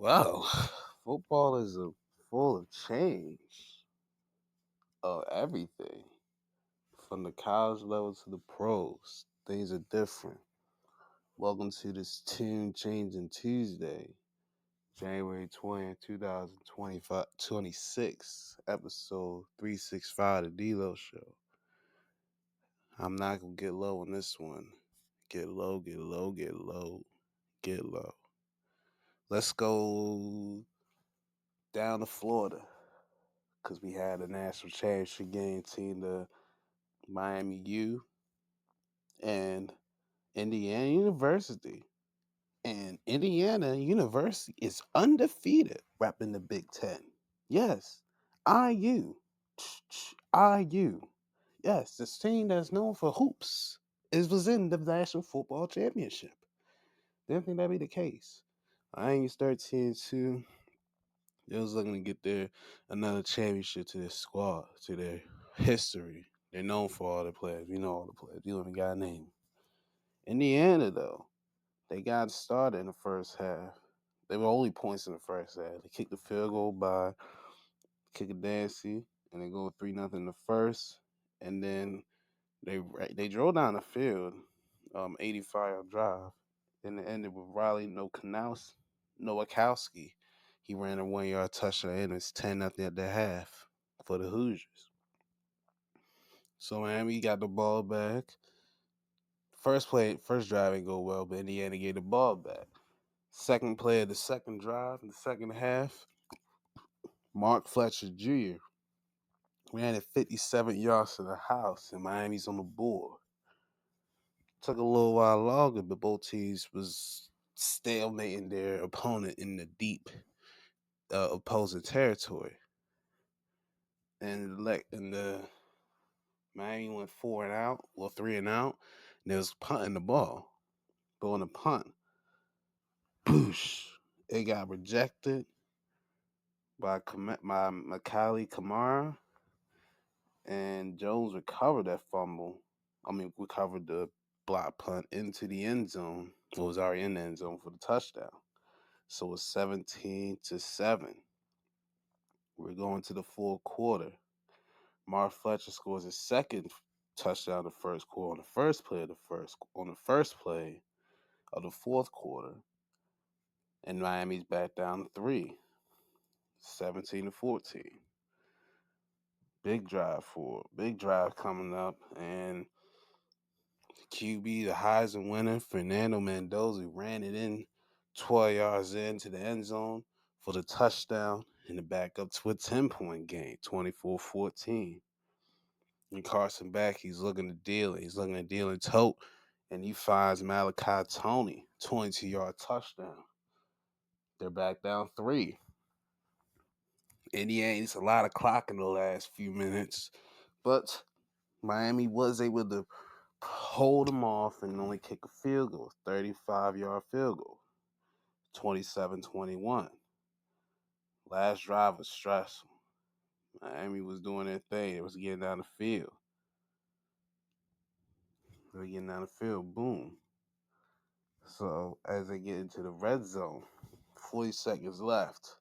Well, football is full of change of everything, from the college level to the pros. Things are different. Welcome to this Tune Changing Tuesday, January 20th, 2025, 26, episode 365, the D-Lo Show. I'm not going to get low on this one. Get low, get low, get low, get low. Let's go down to Florida, because we had a national championship game between the Miami U and Indiana University. And Indiana University is undefeated wrapping the Big Ten. Yes, IU. IU. Yes, this team that's known for hoops was in the National Football Championship. Didn't think that'd be the case. IU's 13-2. They was looking to get another championship to their squad, to their history. They're known for all the players. We know all the players. You don't even got a name. Indiana, though, they got started in the first half. They were only points in the first half. They kicked the field goal by Kicker Dancy, and they go 3-0 in the first. And then they drove down the field, 85-yard drive. Then it ended with Riley Nowakowski. He ran a 1-yard touchdown, and it's 10-0 at the half for the Hoosiers. So Miami got the ball back. First drive didn't go well, but Indiana gave the ball back. Second play of the second drive in the second half, Mark Fletcher Jr. ran it 57 yards to the house, and Miami's on the board. Took a little while longer, but both teams was stalemating their opponent in the deep opposing territory. And the Miami went 3 and out, and they was punting the ball. But on the punt, boosh, it got rejected by Macaulay Kamara, and Jones recovered that fumble. Recovered the block punt into the end zone. It was already in the end zone for the touchdown. So it's 17-7. We're going to the fourth quarter. Mark Fletcher scores his second touchdown in the first quarter on the first play of the fourth quarter. And Miami's back down to 3. 17-14. Big drive coming up, and QB, the Heisman winner, Fernando Mendoza, ran it in 12 yards into the end zone for the touchdown and the back up to a 10-point game, 24-14. And Carson back, he's looking to deal it. He's looking to deal and tote, and he finds Malachi Tony, 22-yard touchdown. They're back down 3. Indiana needs a lot of clock in the last few minutes, but Miami was able to hold them off and only kick a field goal, 35-yard field goal, 27-21. Last drive was stressful. Miami was doing their thing. It was getting down the field. Boom. So as they get into the red zone, 40 seconds left.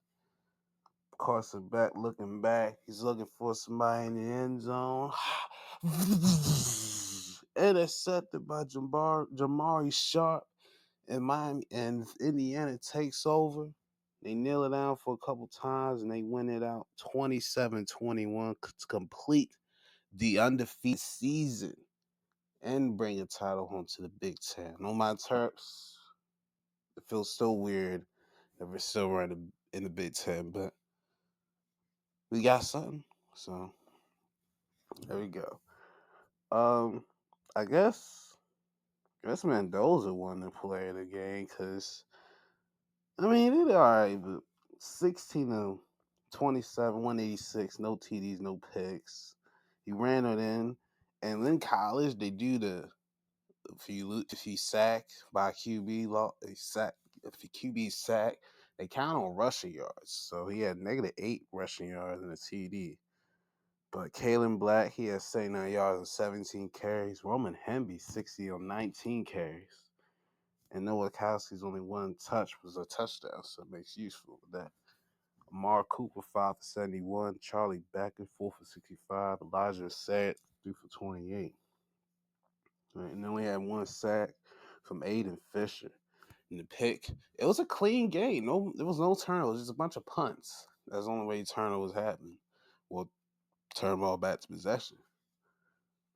Carson back looking back. He's looking for somebody in the end zone. Intercepted by Jamari Sharp, and Miami and Indiana takes over. They kneel it down for a couple times, and they win it out 27-21 to complete the undefeated season and bring a title home to the Big Ten. On my Terps, it feels so weird that we're still running in the Big Ten, but we got something. So there we go. I guess Mendoza won the player of the game because they did all right, but 16-27, 186, no TDs, no picks. He ran it in, and in college they do if you sack by QB if the QB sack, they count on rushing yards. So he had -8 rushing yards and a TD. But Kalen Black, he has 79 yards and 17 carries. Roman Hemby, 60 on 19 carries. And Nowakowski's only one touch was a touchdown, so it makes useful with that. Amar Cooper 5 for 71, Charlie Beckett 4 for 65, Elijah Satt 3 for 28. Right, and then we had one sack from Aiden Fisher in the pick. It was a clean game. No, there was no turnovers. Just a bunch of punts. That's the only way turnovers happen. Well, turn them all back to possession.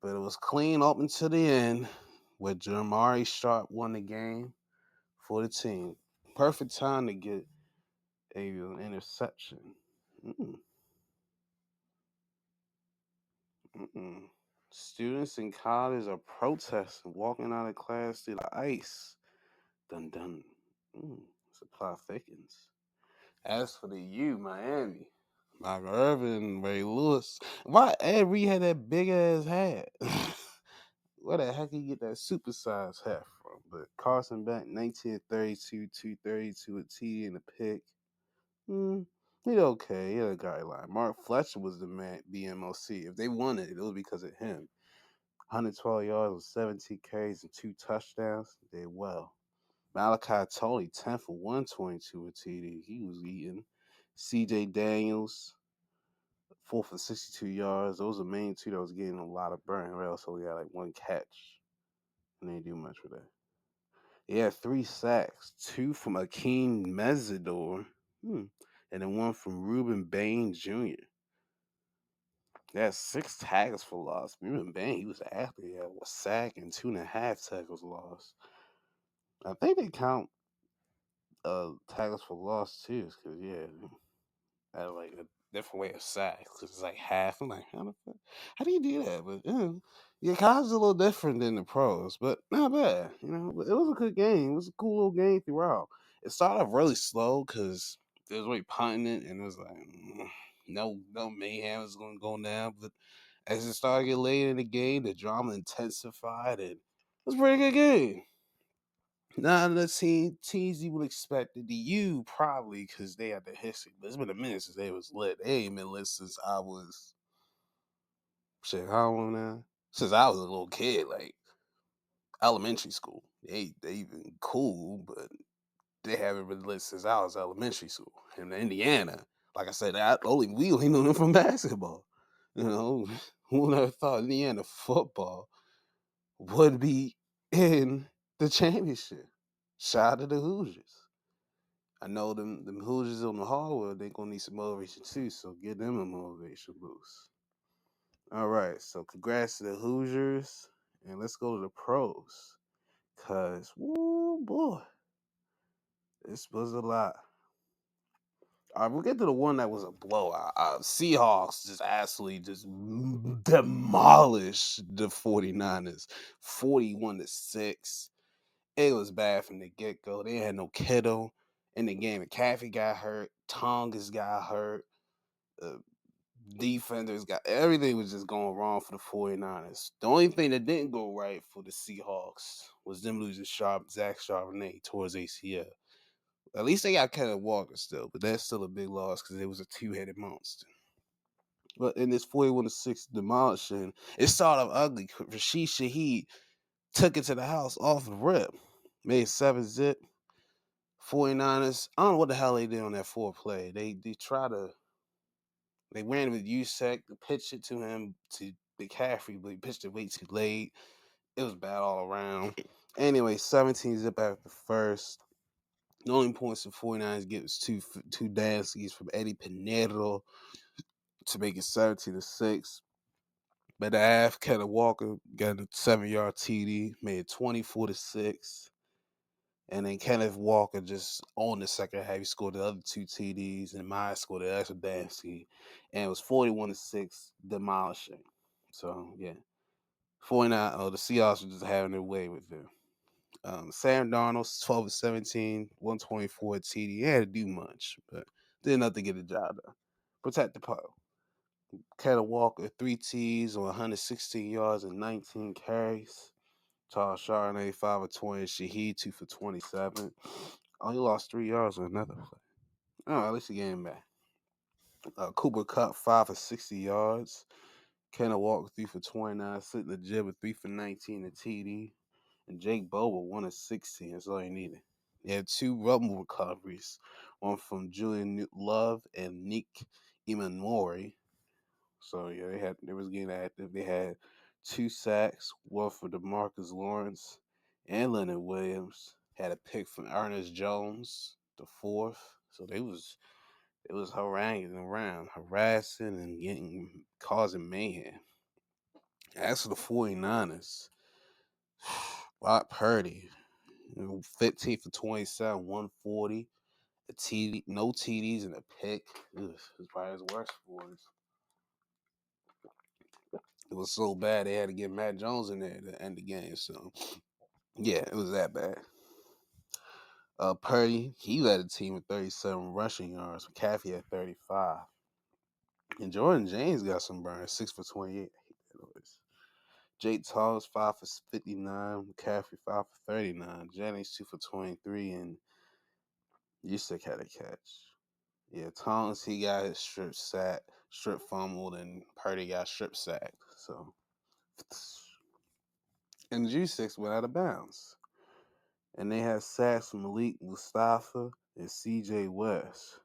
But it was clean up until the end, where Jamari Sharp won the game for the team. Perfect time to get an interception. Mm-mm. Mm-mm. Students in college are protesting, walking out of class through the ice. Dun dun. Supply thickens. As for the U, Miami, Michael Irvin, Ray Lewis. Why Ed Reed had that big ass hat? Where the heck he get that supersized hat from? But Carson Beck, 1932, 232 a TD in the pick. He okay. He had a guideline. Mark Fletcher was the man, BMOC. If they won it, it was because of him. 112 yards with 17 carries and 2 touchdowns. They did well. Malachi Tony, 10 for 122 with TD. He was eating. CJ Daniels, 4 for 62 yards. Those are the main two that was getting a lot of burn. Or else only had like one catch. And they didn't do much with that. He had 3 sacks, 2 from Akeem Mesidor, and then 1 from Reuben Bain Jr. They had 6 tackles for loss. Reuben Bain, he was an athlete. He had a sack and 2.5 tackles lost. I think they count tackles for loss too, because had like a different way of sacks. Cause it's like half. I'm like, how do you do that? But yeah, college is a little different than the pros, but not bad. But it was a good game. It was a cool little game throughout. It started off really slow because they was really punting it, and it was like no mayhem was going to go down. But as it started to get later in the game, the drama intensified, and it was a pretty good game. Now the teams you would expect the U probably because they had the history, but it's been a minute since they was lit. They ain't been lit since I was how old now? Since I was a little kid, like elementary school. They been cool, but they haven't been lit since I was elementary school. In Indiana, like I said, we only knew them from basketball. Who would have thought Indiana football would be in the championship? Shout out to the Hoosiers. I know them Hoosiers on the hardwood, they gonna need some motivation too, so give them a motivation boost. All right, so congrats to the Hoosiers, and let's go to the pros. Cause woo boy, this was a lot. All right, we'll get to the one that was a blowout. Seahawks just absolutely just demolished the 49ers, 41-6. It was bad from the get go. They had no Kittle in the game. McCaffrey got hurt. Tongas got hurt. Uh, Defenders got everything was just going wrong for the 49ers. The only thing that didn't go right for the Seahawks was them losing Zach Charbonnet towards ACL. At least they got Kenneth Walker still, but that's still a big loss because it was a two-headed monster. But in this 41-6 demolishing, it started off ugly. Rashid Shaheed took it to the house off the rip. Made 7-zip. 49ers, I don't know what the hell they did on that fourth play. They ran with USEC, pitched it to him to McCaffrey, but he pitched it way too late. It was bad all around. Anyway, 17-zip after the first. The only points the 49ers get was two dances from Eddie Pinero to make it 17-6. But the half, Kenneth Walker got a 7-yard TD, made it 24-6. And then Kenneth Walker just on the second half, he scored the other 2 TDs, and Meyer scored the extra Dansky. And it was 41-6, demolishing. So, yeah. 49, the Seahawks were just having their way with them. Sam Darnold, 12-17, 124 TD. He had to do much, but did enough to get the job done. Protect the puck. Kenneth Walker, 3 T's on 116 yards and 19 carries. Charles Charbonnet, 5 of 20. Shaheed, 2 for 27. Oh, he lost 3 yards on another play. Oh, at least he getting back. Cooper Kupp, 5 for 60 yards. Kenneth Walker, 3 for 29. Sitting the jib with 3 for 19 and TD. And Jake Bobo, 1 of 16. That's all he needed. He had 2 rumble recoveries, one from Julian Love and Nick Imanmori. So yeah, they was getting active. They had 2 sacks, one for DeMarcus Lawrence and Leonard Williams. Had a pick from Ernest Jones, the fourth. So it was haranguing around, harassing and causing mayhem. As for the 49ers, Brock Purdy, 15 for 27, 140, a TD, no TDs and a pick. Ugh, it was probably his worst for us. It was so bad they had to get Matt Jones in there to end the game. So yeah, it was that bad. Purdy, he led the team with 37 rushing yards. McCaffrey had 35. And Jordan James got some burns, 6 for 28. I hate that noise. Jake Thomas, 5 for 59. McCaffrey, 5 for 39. Jennings, 2 for 23. And Usyk had a catch. Yeah, Thomas, he got his strip fumbled, and Purdy got strip sacked. So, and Usyk went out of bounds. And they had sacks from Malik Mustafa and C.J. West.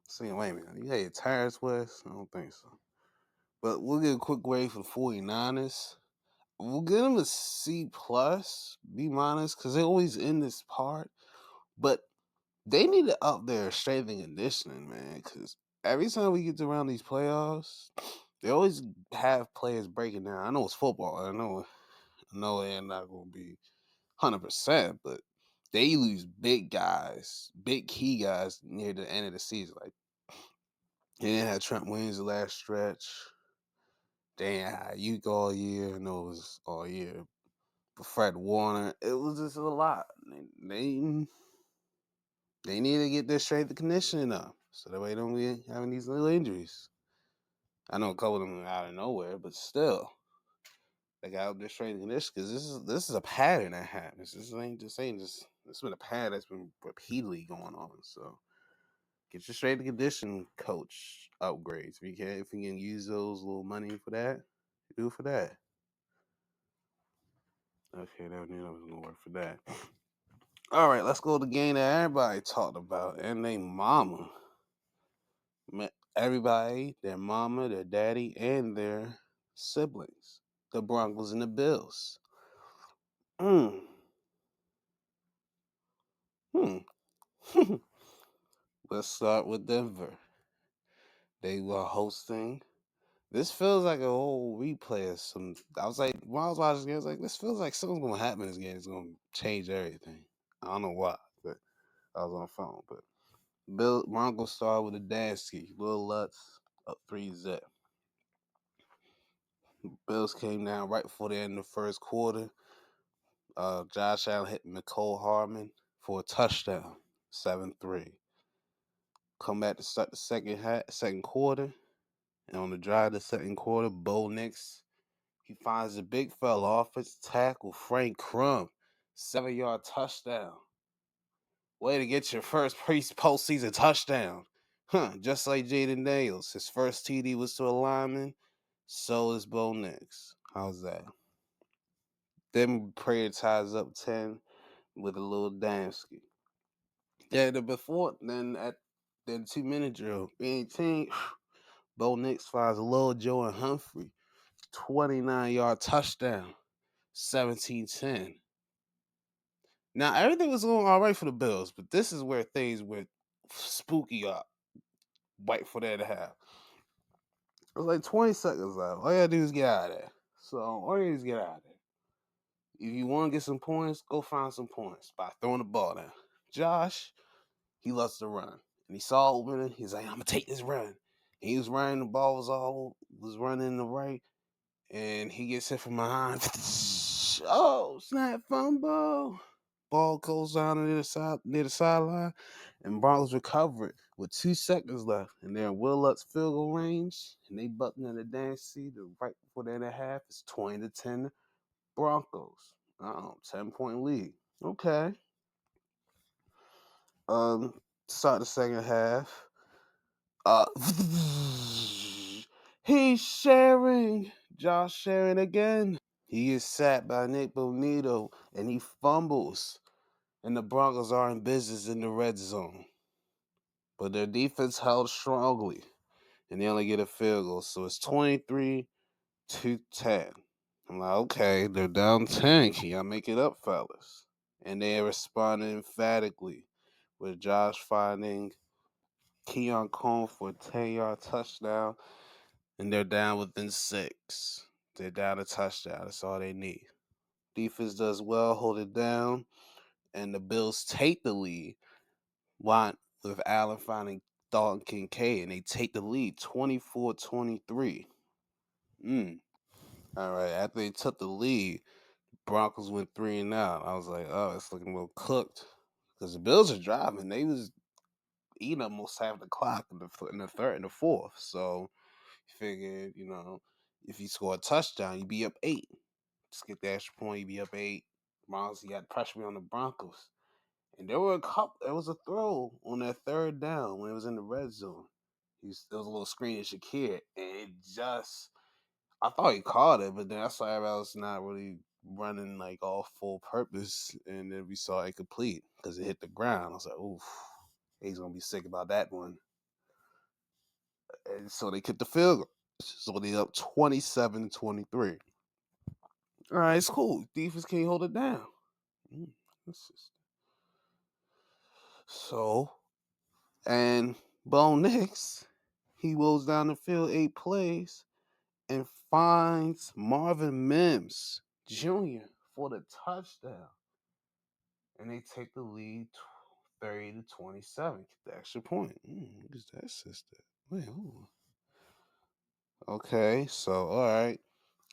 See, wait a minute. You had your Tyrus West? I don't think so. But we'll get a quick grade for the 49ers. We'll give them a C plus, B minus, because they always in this part. But they need to up their strength and conditioning, man. Because every time we get around these playoffs, they always have players breaking down. I know it's football. I know they're not going to be 100%, but they lose big guys, big key guys near the end of the season. Like, they didn't have Trent Williams the last stretch. They ain't had Ayuk all year. I know it was all year. But Fred Warner, it was just a lot. They need to get their strength and conditioning up so that way they don't be having these little injuries. I know a couple of them are out of nowhere, but still, they got up their strength and conditioning because this is a pattern that happens. This has been a pattern that's been repeatedly going on. So get your strength and conditioning coach upgrades. If you can use those little money for that, do it for that. Okay, that was gonna work for that. All right, let's go to the game that everybody talked about, and they mama. Everybody, their mama, their daddy, and their siblings. The Broncos and the Bills. Hmm. Let's start with Denver. They were hosting. This feels like a whole replay of some. I was like, when I was watching this game, I was like, this feels like something's gonna happen in this game. It's gonna change everything. I don't know why, but I was on the phone. But Broncos started with a Dansky, Lil Lutz up 3-0. Bills came down right before the end of the first quarter. Josh Allen hit Nicole Harmon for a touchdown, 7-3. Come back to start the second quarter. And on the drive of the second quarter, Bo Nix, he finds a big fella offensive tackle, Frank Crum, 7-yard touchdown. Way to get your first postseason touchdown. Just like Jaden Daniels. His first TD was to a lineman. So is Bo Nix. How's that? Then Prayer ties up 10 with a little Dansky. Yeah, then 2-minute drill. 18, Bo Nix finds a little Joe and Humphrey. 29-yard touchdown. 17-10. Now, everything was going all right for the Bills, but this is where things went spooky up right for that to have. It was like 20 seconds left. All you gotta do is get out of there. So, all you gotta do is get out of there. If you want to get some points, go find some points by throwing the ball down. Josh, he loves to run. And he saw opening. He's like, I'm going to take this run. And he was running. The ball was running in the right. And he gets hit from behind. Oh, snap fumble. Ball goes down near the sideline. And Broncos recover it with 2 seconds left. And they're in Will Lutz field goal range. And they button in the dance seat right before the end of the half. It's 20-10 Broncos. 10-point lead. Okay. Start the second half. He's sharing. Josh sharing again. He is sacked by Nick Bonito, and he fumbles. And the Broncos are in business in the red zone. But their defense held strongly, and they only get a field goal. So it's 23-10. I'm like, okay, they're down 10. Can y'all make it up, fellas? And they responded emphatically with Josh finding Keon Combs for a 10-yard touchdown, and they're down within 6. They're down a touchdown. That's all they need. Defense does well, hold it down, and the Bills take the lead. With Allen finding Dalton Kincaid, and they take the lead 24-23. All right, after they took the lead, Broncos went 3-out. I was like, oh, it's looking a little cooked. Because the Bills are driving. They was eating almost half the clock in the third and the fourth. So you figured, if you score a touchdown, you'd be up 8. Just get the extra point, you'd be up 8. Broncos, you got pressure on the Broncos. And there was a throw on that third down when it was in the red zone. There was a little screen to Shakir, and I thought he caught it, but then I saw everybody else not really running like all full purpose, and then we saw it complete because it hit the ground. I was like, oof, he's gonna be sick about that one. And so they kicked the field goal. So they up 27-23. All right, it's cool. Defense can't hold it down. So, and Bo Nix, he rolls down the field 8 plays and finds Marvin Mims Jr. for the touchdown. And they take the lead 30-27. Get the extra point. What is that, sister? Wait, ooh. Okay, so all right.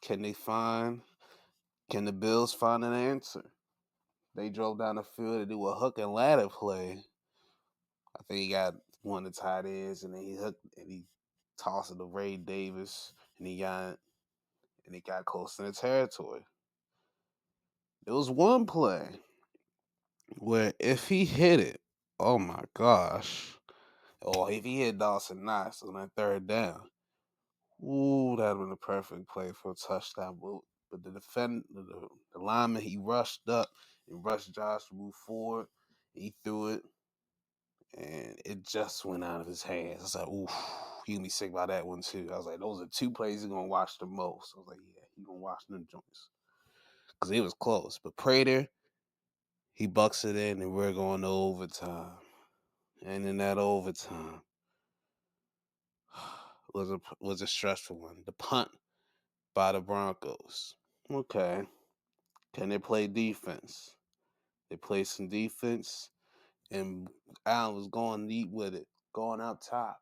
Can the Bills find an answer? They drove down the field to do a hook and ladder play. I think he got one of the tight ends, and then he tossed it to Ray Davis, and he got close to the territory. There was one play where if he hit it, oh my gosh. Or if he hit Dawson Knox on that third down, ooh, that'd have been a perfect play for a touchdown. But the lineman, he rushed up and rushed Josh to move forward. He threw it, and it just went out of his hands. I was like, ooh, he gonna be sick about that one too. I was like, those are 2 plays he's gonna watch the most. I was like, yeah, he gonna watch them joints because it was close. But Prater, he bucks it in, and we're going to overtime. And in that overtime, was a stressful one. The punt by the Broncos. Okay. Can they play defense? They play some defense, and Allen was going neat with it, going up top.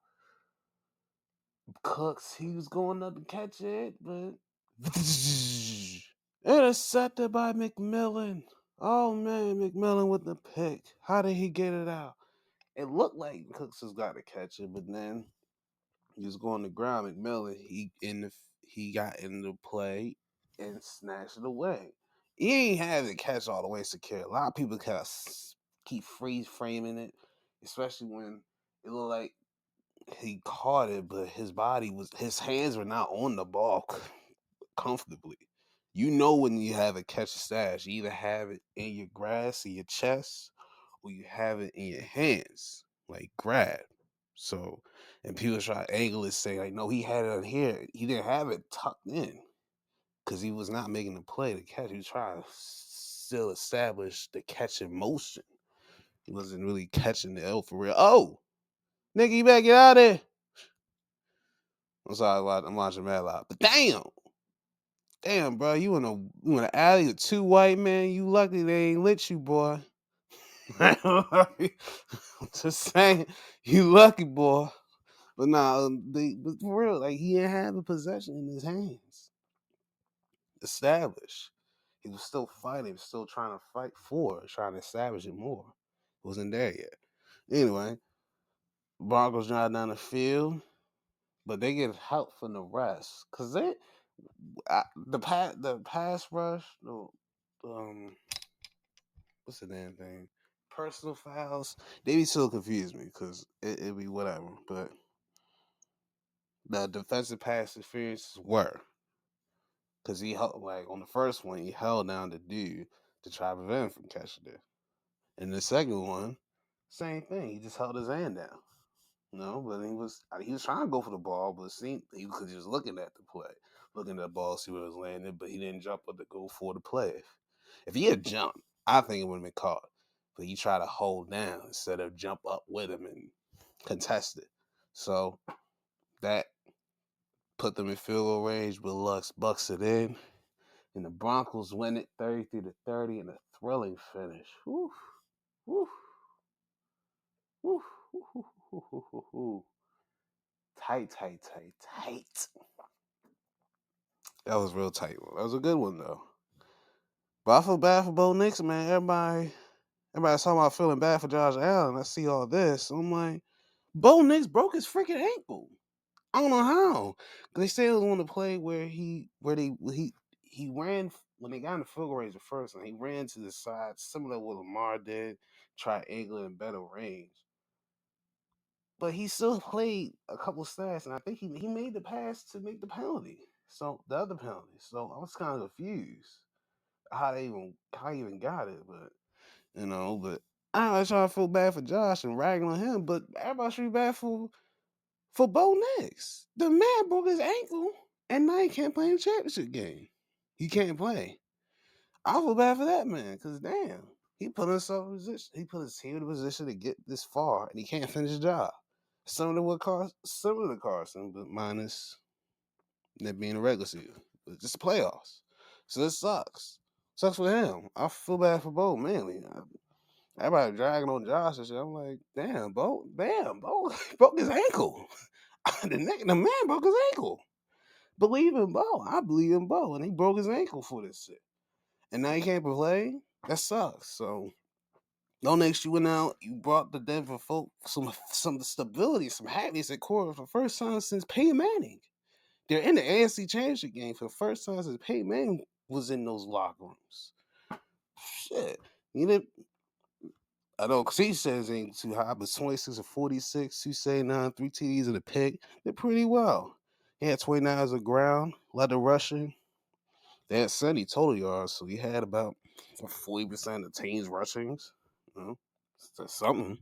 Cooks, he was going up to catch it, but intercepted by McMillan. Oh man, McMillan with the pick. How did he get it out? It looked like Cooks has got to catch it, but then he was going to ground. McMillan, he got in the play and snatched it away. He ain't have the catch all the way secure. A lot of people kind of keep freeze framing it, especially when it looked like he caught it, but his hands were not on the ball comfortably. You know when you have a catch stash, you either have it in your grasp, in your chest, or you have it in your hands, like grab. So, and people try to angle it, say like, no, he had it on here. He didn't have it tucked in because he was not making the play to catch. He was trying to still establish the catch in motion. He wasn't really catching the L for real. Oh, nigga, you better get out of there. I'm sorry, I'm watching Mad Live. But damn, bro, you in a alley with 2 white men. You lucky they ain't lit you, boy. Just saying, you lucky, boy. But nah, but for real, like he didn't have a possession in his hands. Established. He was still fighting. He was still trying to fight for it, trying to establish it more. Wasn't there yet. Anyway, Broncos drive down the field, but they get help from the rest because the pass rush, what's the damn thing? Personal fouls. They be so confused me because it be whatever. But the defensive pass interferences were. Because he held, like, on the first one, he held down the dude to try to prevent him from catching it. And the second one, same thing. He just held his hand down. No, but he was trying to go for the ball, but it seemed because he was looking at the play, looking at the ball, see where it was landing, but he didn't jump up to go for the play. If he had jumped, I think it would have been caught. But he tried to hold down instead of jump up with him and contest it. So that put them in field goal range, but Lux bucks it in. And the Broncos win it 33-30 in a thrilling finish. Woo, woo, woo, woo, woo, woo, woo, woo, woo. Tight, tight, tight, tight. That was real tight one. That was a good one though. But I feel bad for Bo Nix, man. Everybody's talking about feeling bad for Josh Allen. I see all this. I'm like, Bo Nix broke his freaking ankle. I don't know how. Cause they say it was on the play where he ran when they got in the field goal range the first and he ran to the side, similar to what Lamar did, triangle and better range. But he still played a couple snaps, and I think he made the pass to make the penalty. So the other penalty. So I was kind of confused how he even got it, but but I was trying to feel bad for Josh and ragging on him, but everybody should be bad for Bo Nix. The man broke his ankle, and now he can't play in the championship game. He can't play. I feel bad for that man, cause damn, he put himself in position. He put his team in a position to get this far, and he can't finish the job. Similar to Carson, but minus that being a regular season. It's just the playoffs. So it sucks. Sucks for him. I feel bad for Bo, mainly. Everybody dragging on Josh and shit. I'm like, Bo broke his ankle. The man broke his ankle. Believe in Bo. I believe in Bo. And he broke his ankle for this shit. And now he can't play. That sucks. So no next you went out, you brought the Denver folk some stability, some happiness at core for the first time since Peyton Manning. They're in the AFC Championship game for the first time since Peyton Manning was in those locker rooms. Shit. You know, I know C says ain't too high, but 26 or 46, 279, 3 TDs in the pick. They're pretty well. He had 29 as a ground, led the rushing. They had 70 total yards, so he had about 40% of the team's rushings. You know, that's something.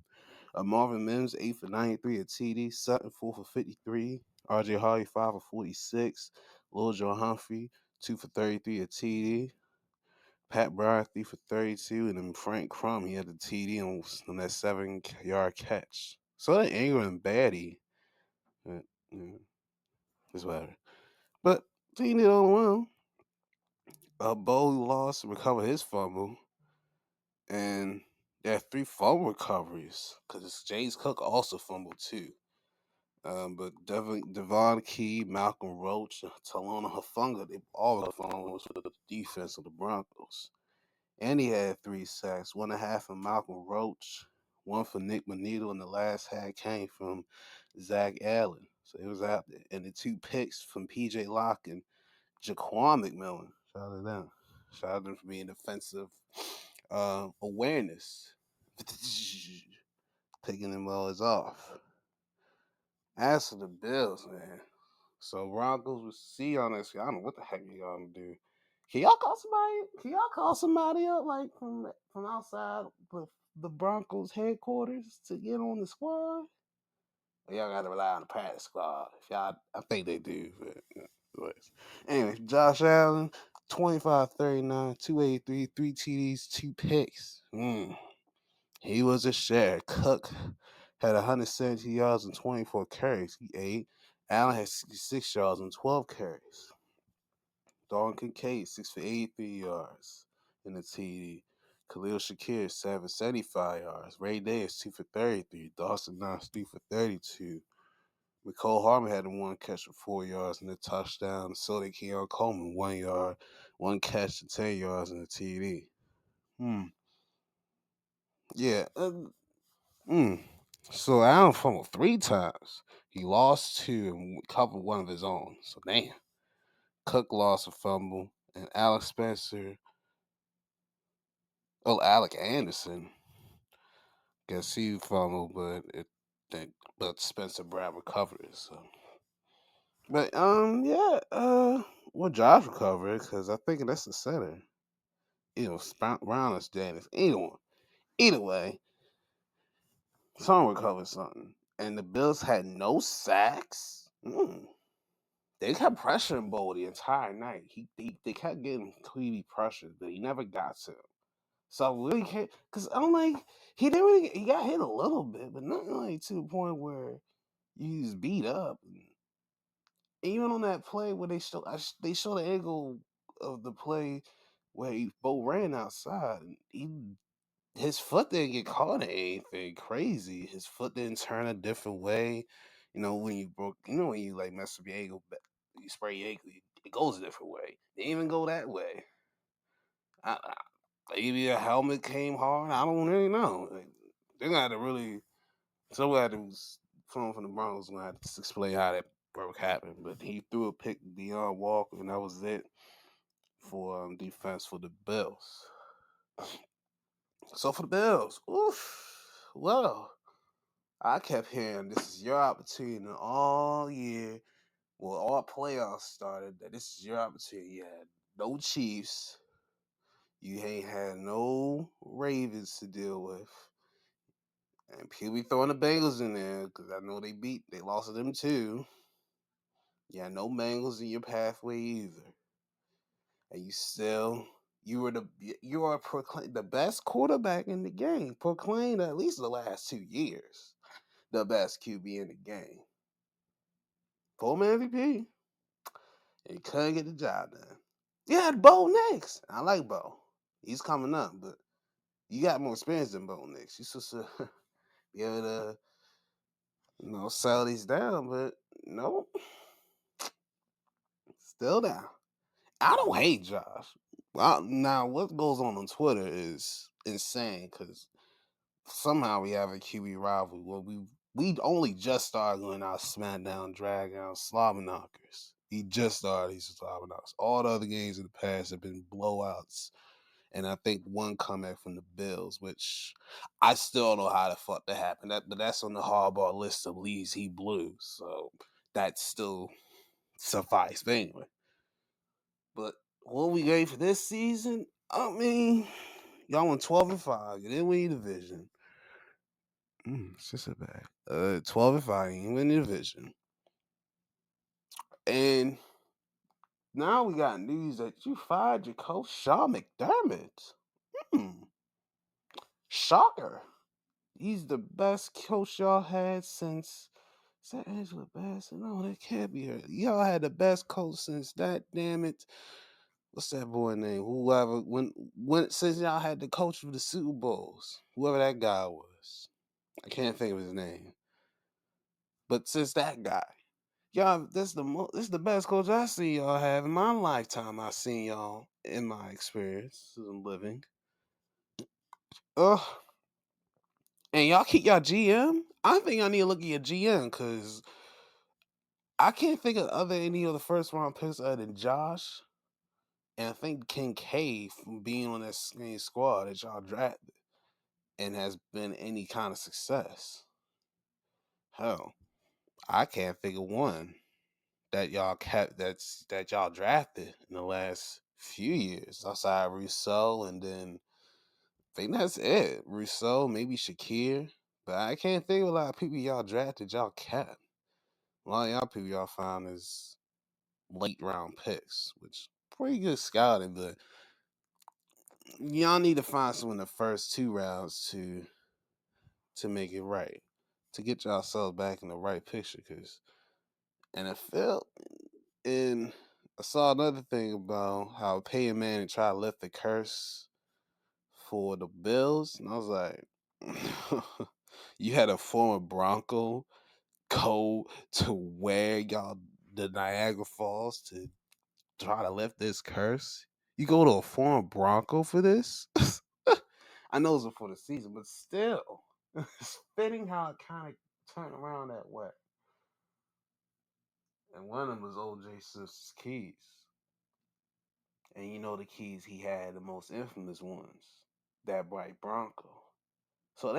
Marvin Mims, 8 for 93 at TD. Sutton, 4 for 53. RJ Hardy, 5 for 46. Lil Joe Humphrey, 2 for 33 at TD. Pat Bryant, 3 for 32. And then Frank Crum, he had the TD on that 7-yard catch. So that Ingram and Batty, is whatever. But team did on well. Bo lost and recovered his fumble. And there are 3 fumble recoveries because James Cook also fumbled too. But definitely Devon Key, Malcolm Roach, Talona Hafunga, they all the fumbles for the defense of the Broncos. And he had 3 sacks, 1.5 from Malcolm Roach, 1 for Nick Manito, and the last hat came from Zach Allen. So he was out there. And the 2 picks from PJ Locke and Jaquan McMillan. Shout out to them. Shout out to them for being defensive awareness. Picking them always off. As for the Bills, man. So Broncos will see y'all next week. I don't know what the heck y'all gonna do. Can y'all call somebody? Can y'all call somebody up like from outside the Broncos headquarters to get on the squad? Or y'all gotta rely on the practice squad. If y'all, I think they do. But anyway, Josh Allen, 25-39, 283, 3 TDs, 2 picks. He was a share. Cook had 170 yards and 24 carries. He ate. Allen had 66 yards and 12 carries. Dalton Kincaid, 6 for 83 yards in the TD. Khalil Shakir, 75 yards. Ray Davis, 2 for 33. Dawson Knox, 3 for 32. McCole Harmon had 1 catch for 4 yards in the touchdown. So did Keon Coleman, 1 yard, 1 catch for 10 yards in the TD. Yeah. So Allen fumbled 3 times. He lost 2 and covered 1 of his own. So damn. Cook lost a fumble, and Alex Anderson. Guess he fumbled, but Spencer Brown recovered it. So, but yeah, Well, Josh recovered because I think that's the center. Brown is Janice. Either way, someone recovered something. And the Bills had no sacks. They kept pressuring Bo the entire night. They kept getting Cleary pressure, but he never got to him. So I really can't, because I'm like, he didn't really, he got hit a little bit, but nothing like to the point where you just beat up. Even on that play where they show the angle of the play where Bo ran outside, and his foot didn't get caught in anything crazy. His foot didn't turn a different way. When you like mess up your ankle, you spray your ankle, it goes a different way. They didn't even go that way. Maybe a helmet came hard. I don't really know. Like, they're gonna have to really. Someone had to someone from the Broncos gonna have to explain how that broke happened. But he threw a pick beyond Walker, and that was it for defense for the Bills. So for the Bills, oof. Well, I kept hearing this is your opportunity all year. Well, all playoffs started. That this is your opportunity. You had no Chiefs. You ain't had no Ravens to deal with. And people be throwing the Bengals in there because I know they lost to them too. You had no Bengals in your pathway either. And you are proclaimed the best quarterback in the game. Proclaimed at least the last 2 years. The best QB in the game. Former MVP. And he couldn't get the job done. You had Bo next. I like Bo. He's coming up, but you got more experience than Bo next. You're supposed to be able to, sell these down, but no, still down. I don't hate Josh. Now, what goes on Twitter is insane because somehow we have a QB rivalry. Well, we only just started going out SmackDown, drag out slobber knockers. He just started these slobber knockers. All the other games in the past have been blowouts. And I think one comeback from the Bills, which I still don't know how the fuck that happened. But that's on the Harbaugh list of leads he blew. So that still suffice. But anyway. But what we gave for this season, I mean, y'all went 12-5. You didn't win your division. It's just a bad. 12-5. You didn't win the division. And now we got news that you fired your coach, Sean McDermott. Shocker. He's the best coach y'all had since. Is that Angela Bassett? No, that can't be her. Y'all had the best coach since that. Damn it. What's that boy name? Whoever when since y'all had the coach of the Super Bowls, whoever that guy was, I can't think of his name. But since that guy, y'all, this is the best coach I see y'all have in my lifetime. I seen y'all in my experience in living. Ugh. And y'all keep y'all GM. I think I need to look at your GM because I can't think of any other first round picks other than Josh. And I think Kincaid from being on that same squad that y'all drafted and has been any kind of success. Hell, I can't think of one that y'all that y'all drafted in the last few years outside Rousseau, and then I think that's it. Rousseau, maybe Shakir, but I can't think of a lot of people y'all drafted y'all kept. A lot of y'all people y'all found is late round picks, which pretty good scouting, but y'all need to find some in the first 2 rounds to make it right, to get yourselves back in the right picture. Because NFL, and I saw another thing about how Peyton Manning tried to lift the curse for the Bills, and I was like, you had a former Bronco go to where y'all the Niagara Falls to try to lift this curse. You go to a former Bronco for this? I know it's before the season, but still, it's fitting how it kind of turned around that way. And one of them was OJ Simpson's keys. And you know the keys he had, the most infamous ones, that bright Bronco. So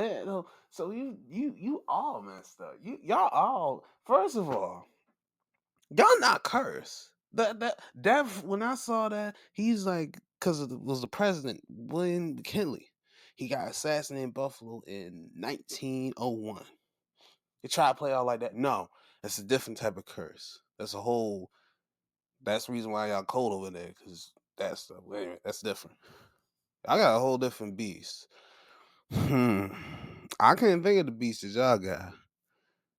you all messed up. Y'all all, first of all, y'all not cursed. That when I saw that, he's like, because it was the president William McKinley. He got assassinated in Buffalo in 1901. They try to play out like that. No, that's a different type of curse. That's a whole. That's the reason why y'all cold over there, because that's the wait a minute, that's different. I got a whole different beast. I can't think of the beast that y'all got.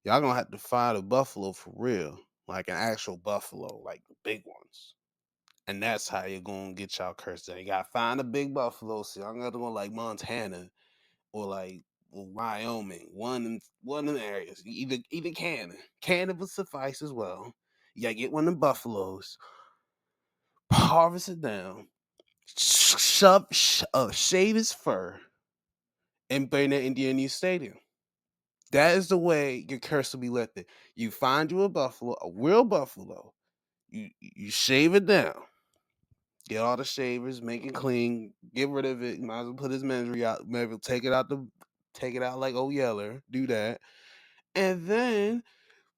Y'all gonna have to find a buffalo for real, like an actual buffalo, like the big ones. And that's how you're gonna get y'all cursed. You gotta find a big buffalo. So y'all gotta go like Montana or like Wyoming, one of them areas. Either Canada. Canada would suffice as well. You gotta get one of the buffaloes, harvest it down, shave his fur, and bring it into your new stadium. That is the way your curse will be lifted. You find you a buffalo, a real buffalo. You shave it down. Get all the shavers, make it clean, get rid of it. You might as well put his memory out. Maybe take it out like old Yeller. Do that, and then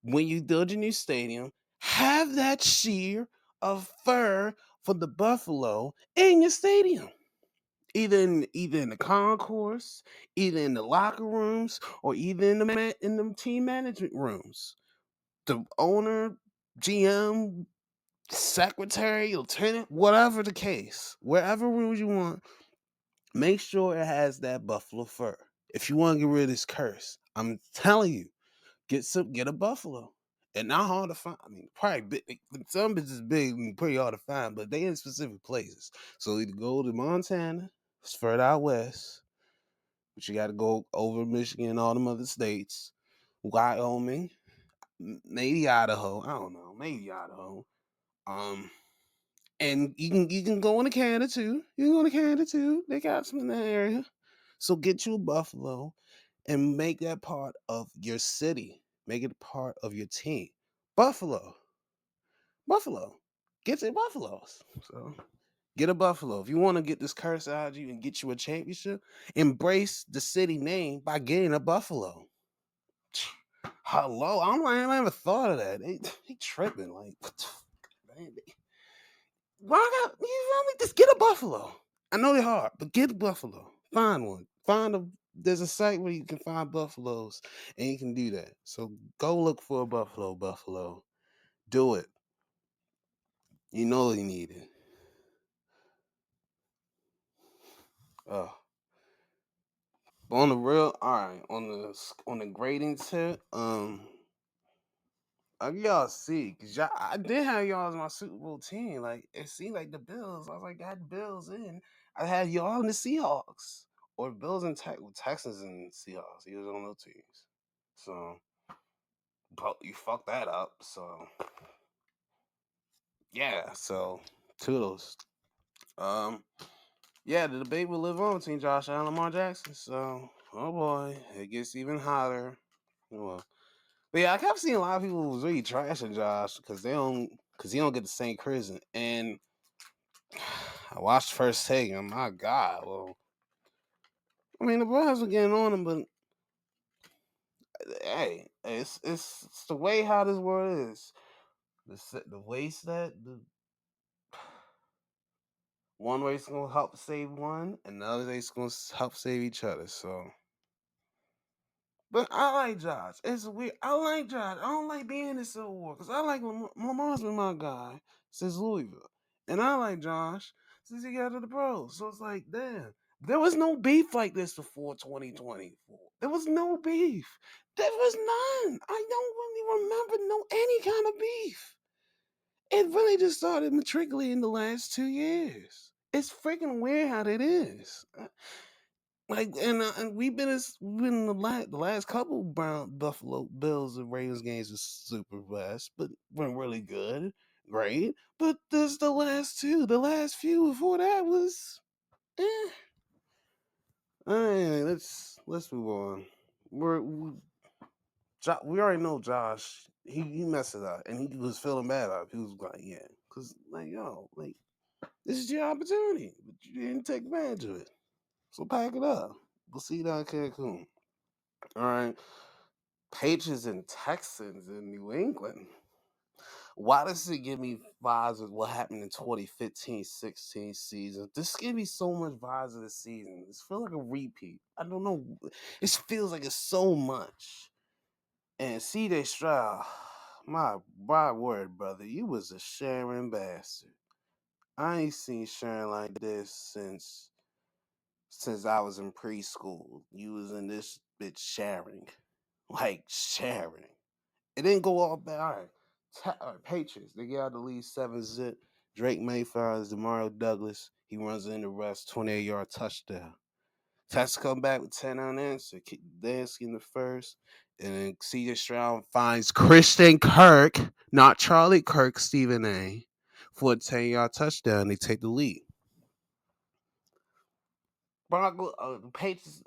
when you build your new stadium, have that shear of fur for the buffalo in your stadium. Either in the concourse, either in the locker rooms, or either in the team management rooms. The owner, GM, secretary, lieutenant, whatever the case, wherever rooms you want, make sure it has that buffalo fur. If you want to get rid of this curse, I'm telling you, get a buffalo. And not hard to find. I mean, probably big, some bitches big and pretty hard to find, but they in specific places. So either go to Montana, it's further out west, but you got to go over Michigan and all them other states, Wyoming, maybe Idaho. I don't know, maybe Idaho. Um, and you can go into Canada too. You can go to Canada too. They got some in that area. So get you a buffalo and make that part of your city. Make it part of your team. Buffalo. Buffalo. Get your buffaloes. So get a buffalo. If you want to get this curse out of you and get you a championship, embrace the city name by getting a buffalo. Hello. I never thought of that. They tripping. Like, what the fuck, man? Why not? You feel me? Just get a buffalo. I know they're hard, but get a buffalo. Find one. Find a. There's a site where you can find buffaloes, and you can do that. So go look for a buffalo. Buffalo. Do it. You know you need it. Oh. But on the real, all right. On the grading tip, y'all see, cause y'all, I did have y'all as my Super Bowl team. Like it seemed like the Bills. I was like, I had the Bills in. I had y'all in the Seahawks or Bills and Texans and Seahawks. He was on those teams. So, but you fucked that up. So yeah. So toodles. Um. Yeah, the debate will live on between Josh Allen and Lamar Jackson. So, oh boy, it gets even hotter. Well, but yeah, I kept seeing a lot of people was really trashing Josh because he don't get the same charisma. And I watched the first take, and my God, well, I mean the Browns were getting on him, but hey, it's the way how this world is. The ways that the one race gonna help save one, and the other race gonna help save each other. So. But I like Josh. It's weird. I like Josh. I don't like being in the Civil War because I like Lamar's been my guy since Louisville, and I like Josh since he got to the pros. So it's like, damn, there was no beef like this before 2024. There was no beef. There was none. I don't really remember no any kind of beef. It really just started matriculating in the last 2 years. It's freaking weird how that is. Like and we've been in the last couple Brown Buffalo Bills and Ravens games is super fast, but went really good, great. But this the last two. The last few before that was eh. Anyway, let's move on. We already know Josh. He messed it up, and he was feeling bad about it. He was like, yeah, because like yo, like this is your opportunity, but you didn't take advantage of it. So pack it up. We'll see you down in Cancun. All right. Patriots and Texans in New England. Why does it give me vibes of what happened in 2015-16 season? This give me so much vibes of the season. It feels like a repeat. I don't know. It feels like it's so much. And CJ Stroud, my word, brother, you was a sharing bastard. I ain't seen sharing like this since I was in preschool. You was in this bitch sharing. Like sharing. It didn't go all bad. All right. Patriots, they get out the lead 7-zip. Drake May finds Demario Douglas. He runs in the rest, 28-yard touchdown. Texas come back with 10 unanswered. Kick Dansky in the first. And then CJ Stroud finds Christian Kirk, not Charlie Kirk, Stephen A., for a 10-yard touchdown. They take the lead. Patriots,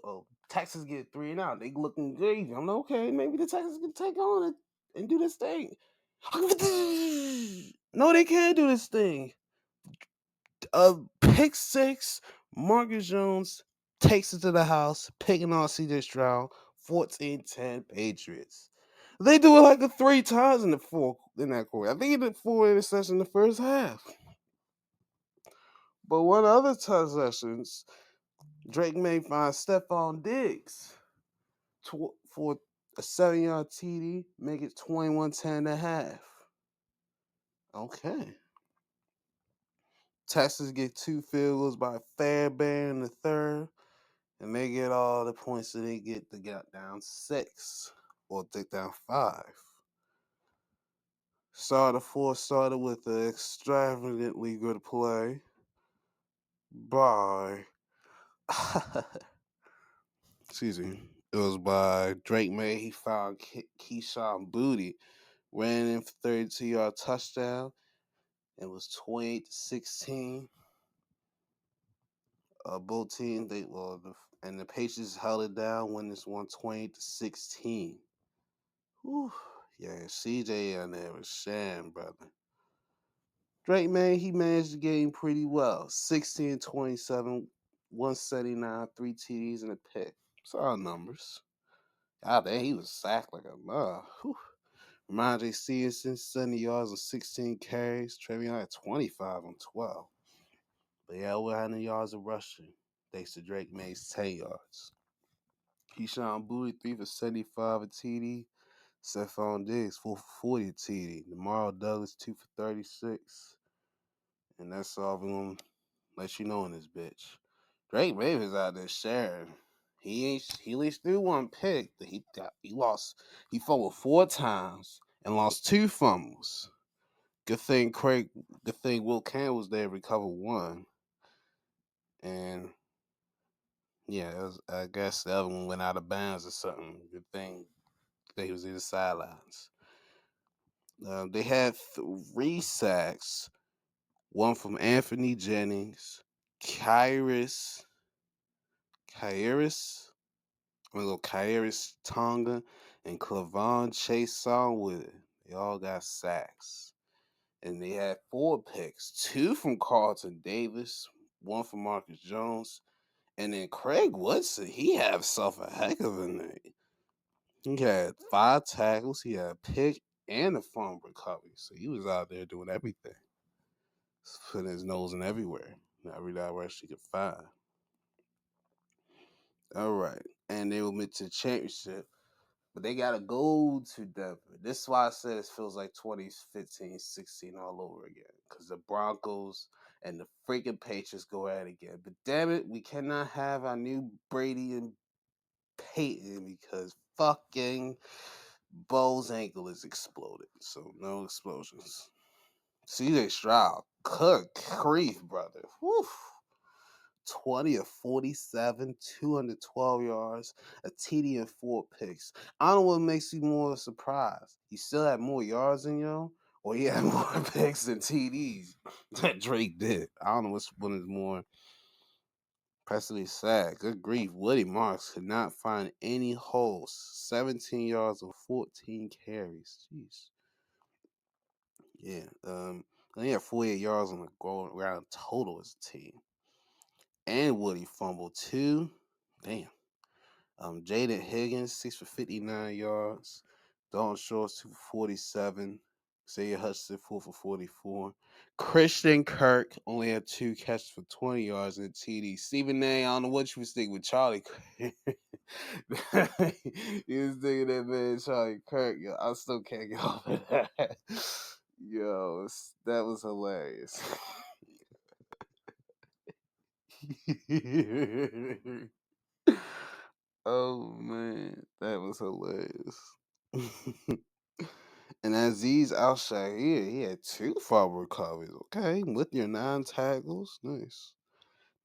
Texas get 3 and out. They looking good. I'm like, okay, maybe the Texans can take on it and do this thing. No, they can't do this thing. Pick six. Marcus Jones takes it to the house, picking on CJ Stroud. 14-10 Patriots. They do it like 3 times in that quarter. I think he did 4 interceptions in the first half. But one other possessions, Drake May finds Stephon Diggs for a 7-yard TD, make it 21-10 and a half. Okay. Texas get 2 field goals by Fairbairn in the third, and they get all the points that they get to get down 6 or take down 5. Starter 4 started with an extravagantly good play by excuse me. It was by Drake May. He found Keyshawn Booty, ran in for 32-yard touchdown. It was 28-16. Both teams and the Patriots held it down when this one 20-16. Whew. Yeah, CJ on there was sham, brother. Drake, man, he managed the game pretty well. 16-27, 179, 3 TDs and a pick. Solid numbers. God damn, he was sacked like a mug. Ramondre Stevenson, 70 yards on 16 carries. Trevion had 25 on 12. But yeah, over 100 yards of rushing, thanks to Drake May's 10 yards. Keyshawn Booty, 3 for 75 a TD. Stephon Diggs, 4 for 40 a TD. Demario Douglas, 2 for 36. And that's all we're going to let you know in this bitch. Drake May was out there sharing. He at least threw one pick that he lost. He fumbled 4 times and lost 2 fumbles. Good thing Will Campbell was there to recover 1. And yeah, I guess the other one went out of bounds or something. Good thing they was in the sidelines. They had 3 sacks. One from Anthony Jennings, Kairis, Tonga, and Clavon Chase with it. They all got sacks. And they had 4 picks. 2 from Carlton Davis, 1 from Marcus Jones. And then Craig Woodson, he had himself a heck of a night. He had 5 tackles, he had a pick and a fumble recovery. So he was out there doing everything. Putting his nose in everywhere. In every direction he could find. All right. And they will make to the championship. But they got to go to Denver. This is why I said it feels like 2015-16 all over again. Because the Broncos and the freaking Patriots go at it again. But damn it, we cannot have our new Brady and Peyton because fucking Bo's ankle is exploded. So no explosions. CJ Stroud. Good grief, brother. Whew. 20 of 47, 212 yards, a TD and 4 picks. I don't know what makes you more surprised. He still had more yards than you, or he had more picks than TDs that Drake did. I don't know which one is more impressively sad. Good grief. Woody Marks could not find any holes. 17 yards on 14 carries. Jeez. Yeah. He had 48 yards on the goal around total as a team. And Woody fumbled 2. Damn. Jaden Higgins, 6 for 59 yards. Dalton Shorts, 2 for 47. Xavier Hudson 4 for 44. Christian Kirk only had 2 catches for 20 yards and TD. Stephen A. I don't know what you was thinking with Charlie Kirk. You was thinking that man Charlie Kirk. Yo, I still can't get over that. Yo, that was hilarious. Oh man, that was hilarious. And Aziz Al Shahir, he had 2 fumble recoveries. Okay, with your 9 tackles, nice.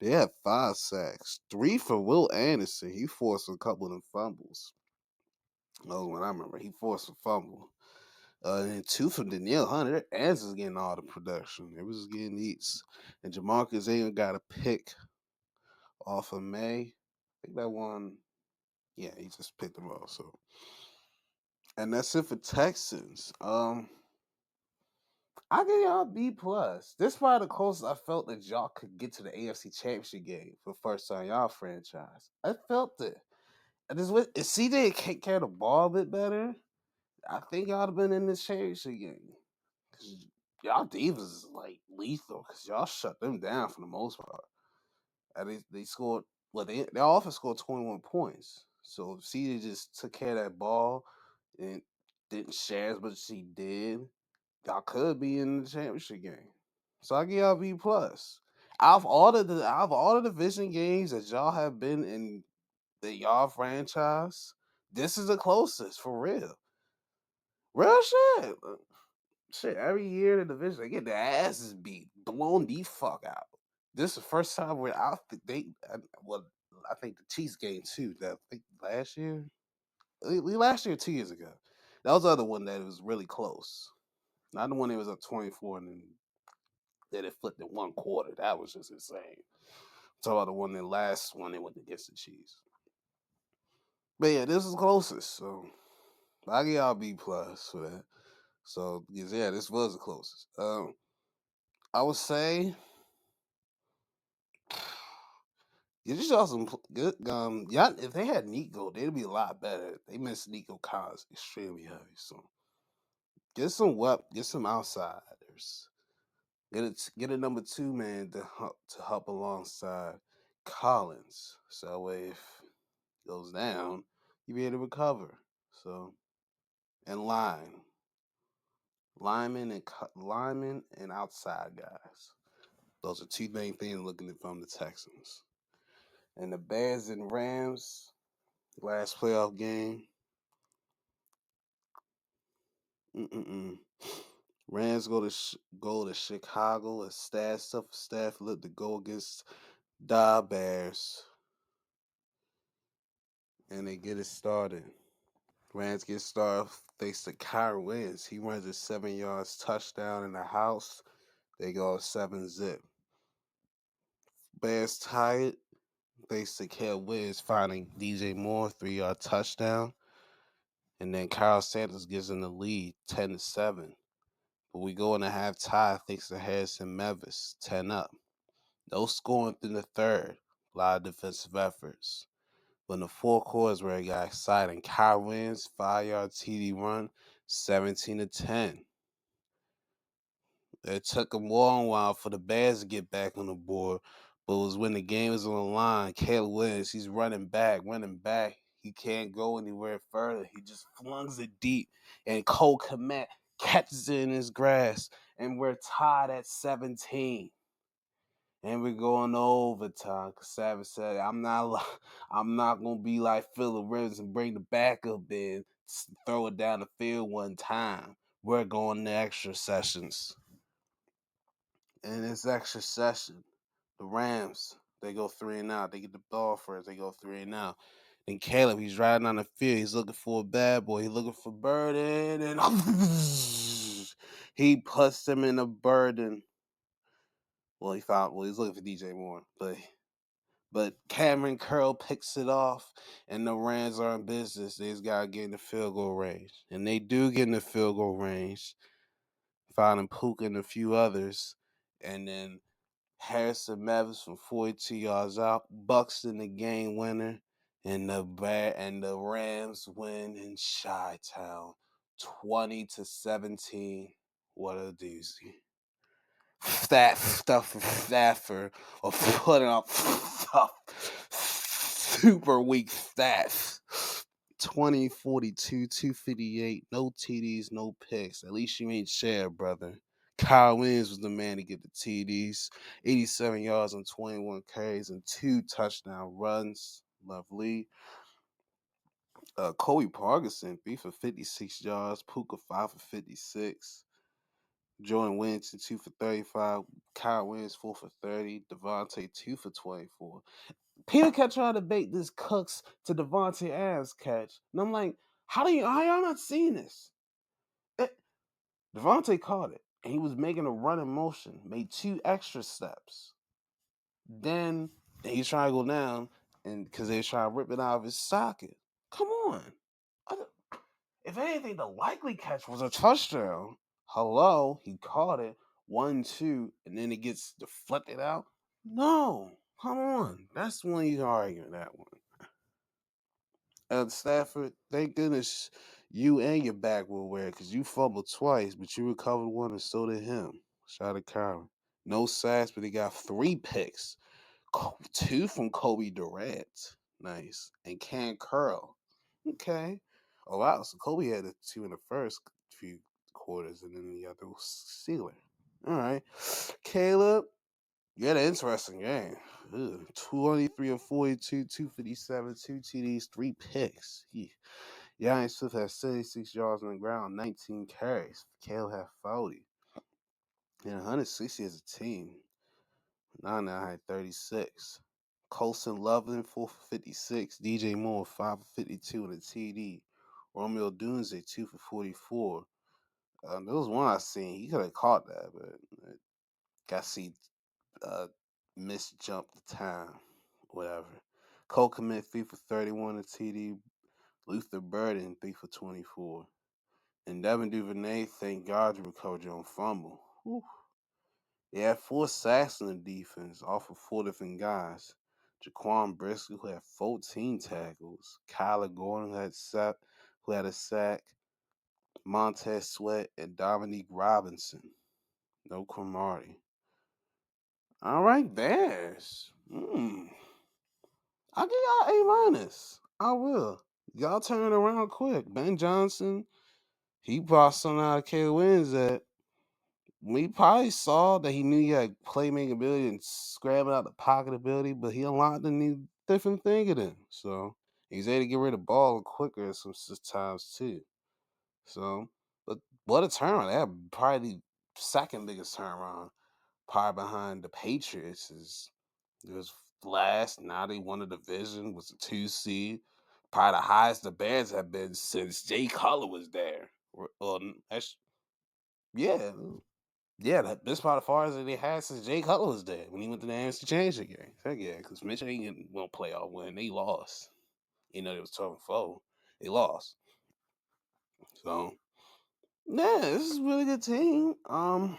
They had 5 sacks, 3 for Will Anderson. He forced a couple of them fumbles. Oh, when I remember, he forced a fumble. And 2 from Danielle Hunter. Anderson's getting all the production. It was getting eats. And Jamarcus Ingram got a pick off of May. I think that one. Yeah, he just picked them off. So, and that's it for Texans. I give y'all B plus. This probably the closest I felt that y'all could get to the AFC Championship game for the first time y'all franchise. I felt it. And this if CJ can't carry the ball a bit better, I think y'all have been in this championship game. Cause y'all divas is like lethal because y'all shut them down for the most part. And they scored their offense scored 21 points. So if CJ just took care of that ball and didn't share as much as he did, y'all could be in the championship game. So I give y'all B plus. Out of all the division games that y'all have been in the y'all franchise, this is the closest for real. Real shit. Shit, every year in the division, they get their asses beat, blown the fuck out. This is the first time where I think I think the Chiefs game too. That I think last year, last year, 2 years ago, that was the other one that was really close. Not the one that was up 24 and then that it flipped in one quarter. That was just insane. Talk about the one that last one they went against the Chiefs. But yeah, this is closest. So I give y'all B plus for that. So because yeah, this was the closest. I would say you just saw some good. Yeah, if they had Nico, they'd be a lot better. They missed Nico Collins extremely heavy. So get some outsiders. Get a number 2 man to help alongside Collins. So that way if it goes down, you be able to recover. So and linemen and outside guys. Those are 2 main things looking at from the Texans. And the Bears and Rams last playoff game. Mm-mm-mm. Rams go to Chicago as staff look to go against the Bears, and they get it started. Rams get started thanks to Kyron Wentz. He runs a 7 yards touchdown in the house. They go 7-zip. Bears tired thanks to Kel Wiz finding DJ Moore 3 yard touchdown, and then Kyle Sanders gives them the lead 10-7. But we go in a half tie thanks to Harrison Mevis 10 up. No scoring in the third. A lot of defensive efforts. But in the fourth quarter is where it got exciting. Kyle wins 5 yard TD run, 17-10. It took a long while for the Bears to get back on the board, but it was when the game was on the line. Caleb Williams, he's running back. He can't go anywhere further. He just flungs it deep, and Cole Kmet catches it in his grasp, and we're tied at 17. And we're going to overtime. Cause Savage said, I'm not gonna be like Phillip Rivers and bring the backup in, throw it down the field one time. We're going to extra sessions. And this extra session, the Rams, they go 3-and-out. They get the ball first. They go 3-and-out. Then Caleb, he's riding on the field. He's looking for a bad boy. He's looking for Burden, and he puts him in a Burden. Well, he's looking for DJ Moore, but Cameron Curl picks it off, and the Rams are in business. They just got to get in the field goal range. And they do get in the field goal range, finding Puka and a few others. And then Harrison Mavis from 42 yards out, Buxton the game winner, and the Rams win in Chi-Town 20-17. What a doozy. That stuff from Stafford or putting up stuff. Super weak stats. 20, 42, 258, no TDs, no picks. At least you ain't shared, brother. Kyle Williams was the man to get the TDs. 87 yards on 21 carries and 2 touchdown runs. Lovely. Kobe Parkinson, 3 for 56 yards. Puka, 5 for 56. Jordan Williamson, 2 for 35. Kyle Williams, 4 for 30. Devontae, 2 for 24. Peter kept trying to bait this Cooks to Devontae Adams catch. And I'm like, how y'all not seeing this? Devontae caught it. And he was making a running motion. Made 2 extra steps. Then he's trying to go down and because they're trying to rip it out of his socket. Come on. If anything, the likely catch was a touchdown. Hello, he caught it 1-2, and then it gets deflected out. No, come on, that's when you argue that one. Stafford, thank goodness you and your back were aware because you fumbled twice, but you recovered one, and so did him. Shout out to Kyron. No sacks, but he got 3 picks. 2 from Kobe Durant. Nice. And Can Curl. Okay. Oh, wow. So Kobe had the 2 in the first few quarters, and then the other was Sealer. All right. Caleb, you had an interesting game. 23 of 42, 257, 2 TDs, 3 picks. Giannis Swift had 76 yards on the ground, 19 carries. Caleb had 40. And 160 as a team. Nana had 36. Colson Loveland, 4 for 56. DJ Moore, 5 for 52 and a TD. Romeo Dunze, 2 for 44. There was one I seen. He could have caught that, but got to see misjump the time. Whatever. Cole Kmet, 3 for 31 and a TD. Luther Burden, 3 for 24. And Devin Duvernay, thank God you recovered your own fumble. Whew. They had 4 sacks on the defense, off of 4 different guys. Jaquan Briscoe, who had 14 tackles. Kyler Gordon, who had a sack. Montez Sweat and Dominique Robinson. No Cromartie. All right, Bears. I'll give y'all A-. I will. Y'all turn it around quick. Ben Johnson, he brought something out of Caleb Williams that we probably saw that he knew he had playmaking ability and scrambling out the pocket ability, but he unlocked a new different thing in him. So he's able to get rid of the ball quicker some times too. So, but what a turnaround! They had probably the second biggest turnaround, probably behind the Patriots. It was last. Now they won the division. Was a 2 seed. Probably the highest the Bears have been since Jay Cutler was there. Yeah, yeah, that's about as far as they had since Jay Cutler was there when he went to the NFC Championship game. Heck yeah, because Mitch ain't gonna playoff win. They lost. You know, they was 12-4. They lost. So yeah, this is a really good team. Y'all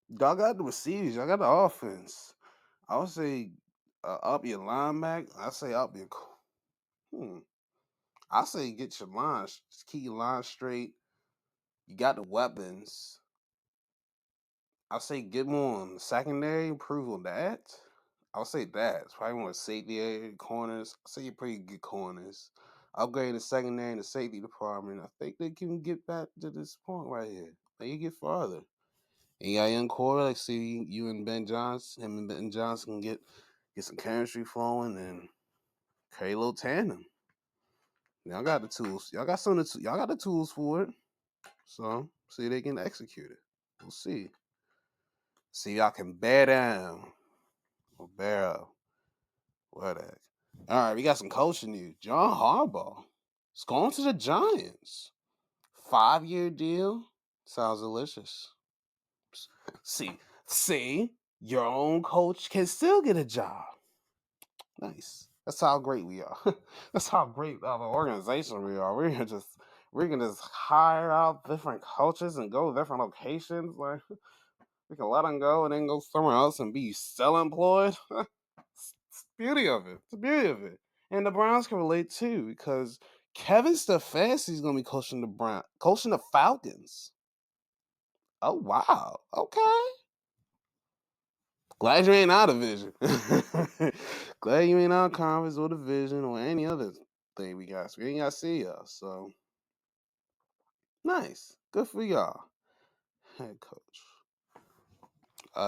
got the receivers. Y'all got the offense. I would say up your linebacker. I say up your. I say get your lines. Just keep your lines straight. You got the weapons. I say get more on the secondary. Improve on that. I'll say that. It's probably more safety area, corners. I say you're pretty good corners. Upgrade the secondary and the safety department. I think they can get back to this point right here. They can get farther. And you got young quarterback. See you and Ben Johnson. Him and Ben Johnson can get some chemistry flowing and create a little tandem. Y'all got the tools. Y'all got some. Y'all got the tools for it. So see they can execute it. We'll see. See y'all can bear down or bear up. What that? All right, we got some coaching news. John Harbaugh is going to the Giants. 5-year deal. Sounds delicious. See, your own coach can still get a job. Nice. That's how great we are. That's how great of an organization we are. We can just hire out different coaches and go to different locations. Like we can let them go and then go somewhere else and be still employed. It's the beauty of it. It's the beauty of it. And the Browns can relate too because Kevin Stefanski is going to be coaching the Falcons. Oh wow. Okay. Glad you ain't out of division. Glad you ain't out of conference or division or any other thing we got. So we ain't got to see y'all. So nice. Good for y'all. Head coach.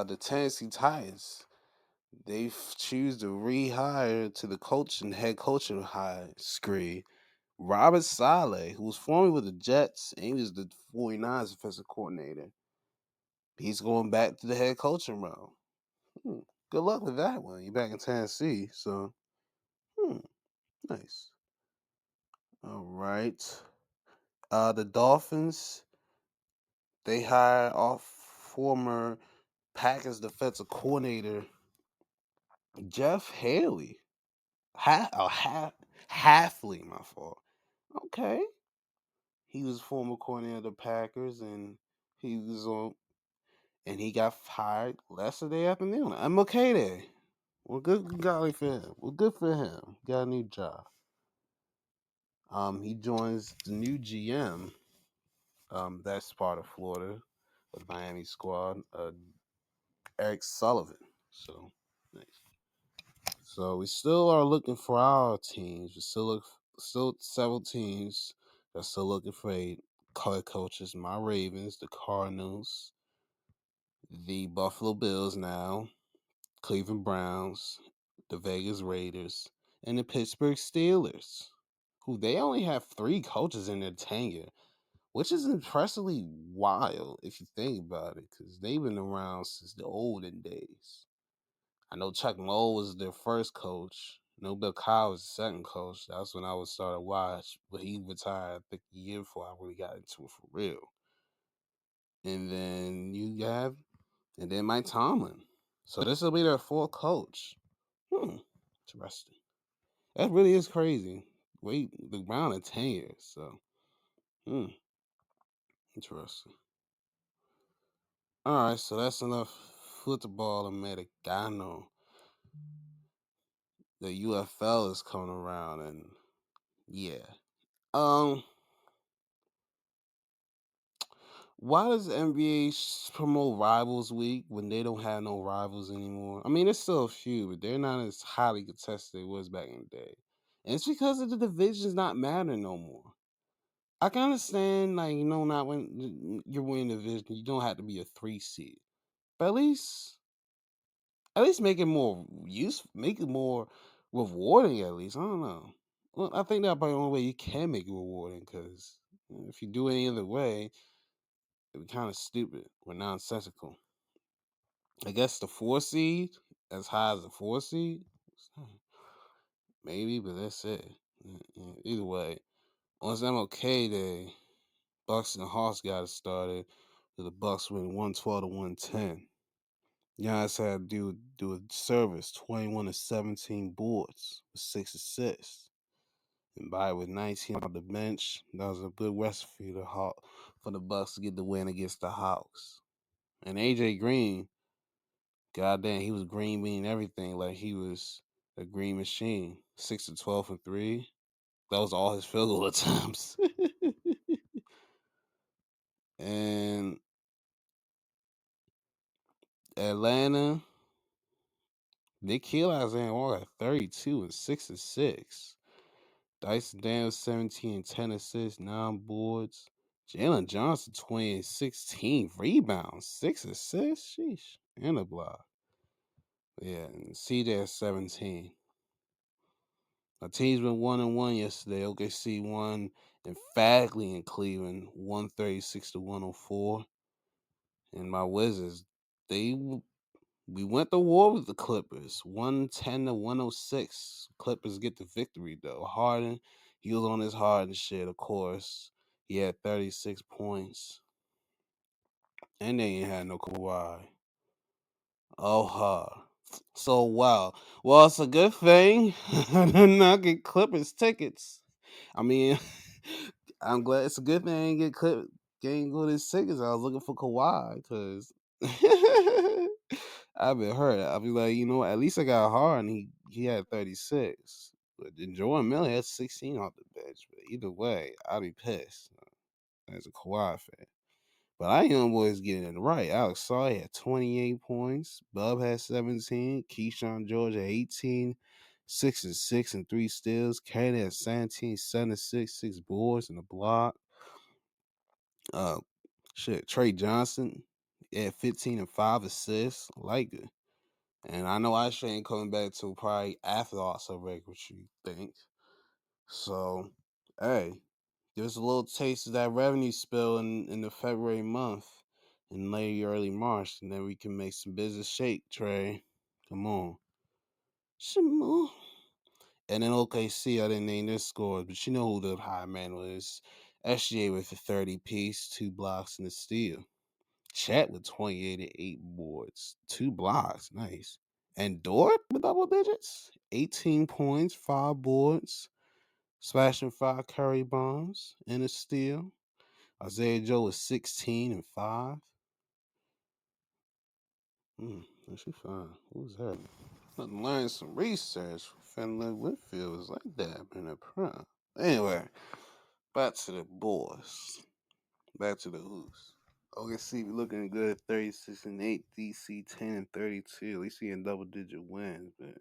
The Tennessee Titans. They choose to rehire to the coach and head coaching hire screen Robert Saleh, who was formerly with the Jets and he was the 49ers offensive coordinator. He's going back to the head coaching role. Hmm. Good luck with that one. You're back in Tennessee, so nice. All right. The Dolphins, they hired off former Packers defensive coordinator Jeff Haley. Halfley, my fault. Okay. He was former coordinator of the Packers and he was on and he got fired yesterday afternoon. I'm okay there. Well, good golly for him. Well, good for him. Got a new job. He joins the new GM. That's part of Florida, the Miami squad. Eric Sullivan. So nice. So we still are looking for our teams. We still several teams that are still looking for a color coaches. My Ravens, the Cardinals, the Buffalo Bills now, Cleveland Browns, the Vegas Raiders, and the Pittsburgh Steelers, who they only have 3 coaches in their tenure, which is impressively wild if you think about it, because they've been around since the olden days. I know Chuck Noll was their first coach. I know Bill Cowher was the second coach. That's when I was started to watch, but he retired, I think, a year before I really got into it for real. And then and then Mike Tomlin. So this will be their 4th coach. Interesting. That really is crazy. Wait, the Brown in 10 years. So, interesting. All right, so that's enough football Americano. The UFL is coming around, and yeah. Why does the NBA promote Rivals Week when they don't have no rivals anymore? I mean, there's still a few, but they're not as highly contested as they was back in the day. And it's because of the divisions not mattering no more. I can understand, like, not when you're winning the division, you don't have to be a 3 seed. But at least make it more make it more rewarding. At least I don't know. Well, I think that's probably the only way you can make it rewarding. Because if you do it any other way, it'd be kind of stupid or nonsensical. I guess the 4 seed, as high as the 4 seed, maybe, but that's it. Either way, once I'm okay, the Bucks and the Hawks got it started. The Bucks win 112 to 110. Giannis had to do a service, 21 to 17 boards with 6 assists. And by with 19 on the bench, that was a good recipe for the Bucks to get the win against the Hawks. And AJ Green, goddamn, he was green bean everything like he was a green machine. 6 to 12 from 3. That was all his field goal attempts. And Atlanta, they killed Isaiah Walker at 32 and 6 and 6. Dyson Daniels 17 and 10 assists, 9 boards. Jalen Johnson 20 and 16 rebounds, 6 assists. Sheesh. And a block. Yeah, and CJ at 17. My team's been 1-1 yesterday. OKC won emphatically in Cleveland, 136 to 104. And my Wizards, we went to war with the Clippers, 110 to 106. Clippers get the victory though. Harden, he was on his Harden shit, of course. He had 36 points. And they ain't had no Kawhi. Oh, So, wow. Well, it's a good thing I did not get Clippers tickets. I mean, I'm glad it's a good thing I ain't getting good as tickets. I was looking for Kawhi because I've been hurt. I'll be like, at least I got hard and he had 36. But then Jordan Miller had 16 off the bench. But either way, I'd be pissed as a Kawhi fan. But our young boys getting it right. Alex Saw had 28 points. Bub had 17. Keyshawn George had 18. 6 and 6 and 3 steals. Kane had 17, 7 and 6, 6 boards and a block. Uh, Trey Johnson had 15 and 5 assists. I like it. And I know Asha ain't coming back till probably after the All-Star break, what you think. So, hey, give us a little taste of that revenue spill in the February month in late early March, and then we can make some business shake, Trey. Come on. Some more. And then OKC, I didn't name their scores, but you know who the high man was. SGA with a 30 piece, 2 blocks, and a steal. Chat with 28 and 8 boards, 2 blocks, nice. And Dort with double digits, 18 points, 5 boards, smashing 5 curry bombs, and a steal. Isaiah Joe was 16 and 5. That's fine. Who's that? I'm learning some research. Finley Whitfield was like that in the prime. Anyway, back to the boys. Back to the Hoops. OKC looking good, 36 and 8. DC 10 and 32. At least he in double digit wins, but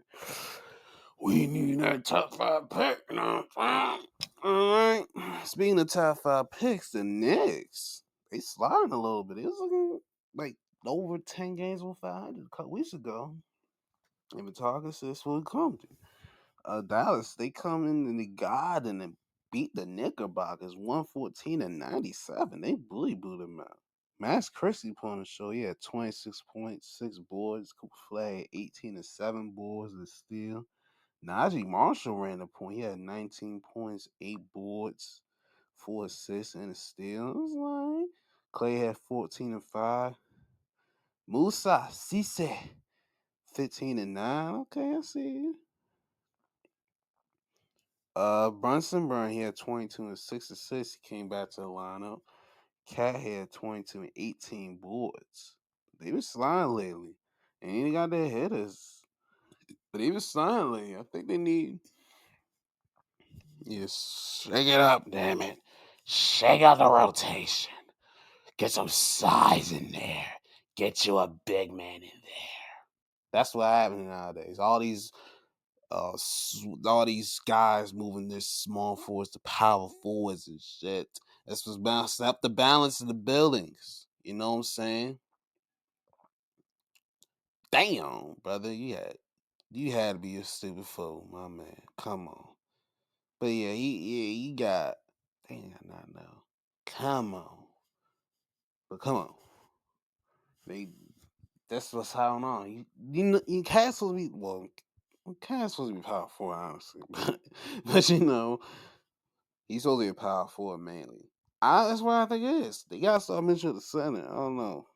we need that top 5 pick. You know what I'm saying? All right. Speaking of top 5 picks, the Knicks, they sliding a little bit. It was looking like over 10 games with 500 a couple weeks ago. They've been talking since we come to. Dallas, they come in the Garden and beat the Knickerbockers 114 and 97. They really blew them out. Max Christie put on the show. He had 26 points, 6 boards. Cooper Flag 18 and 7 boards and a steal. Najee Marshall ran the point. He had 19 points, 8 boards, 4 assists, and a steal. It was like Clay had 14 and 5. Musa Cisse 15 and 9. Okay, I see you. Brunson, he had 22 and 6 assists. He came back to the lineup. Cat had 22 and 18 boards. They been sliding lately. And he got their hitters. But he was sliding lately. I think they need. Shake it up, damn it. Shake out the rotation. Get some size in there. Get you a big man in there. That's what happens nowadays. All these guys moving their small forwards to power forwards and shit. That's what's bouncing up the balance of the buildings. You know what I'm saying? Damn, brother, you had to be a stupid fool, my man. Come on. But yeah, he got. Dang, I not know. Come on, but come on. They that's what's going on. You can't supposed to be can't supposed to be power forward, honestly, but he's only a power forward mainly. That's what I think it is. They got to start mentioning the center. I don't know.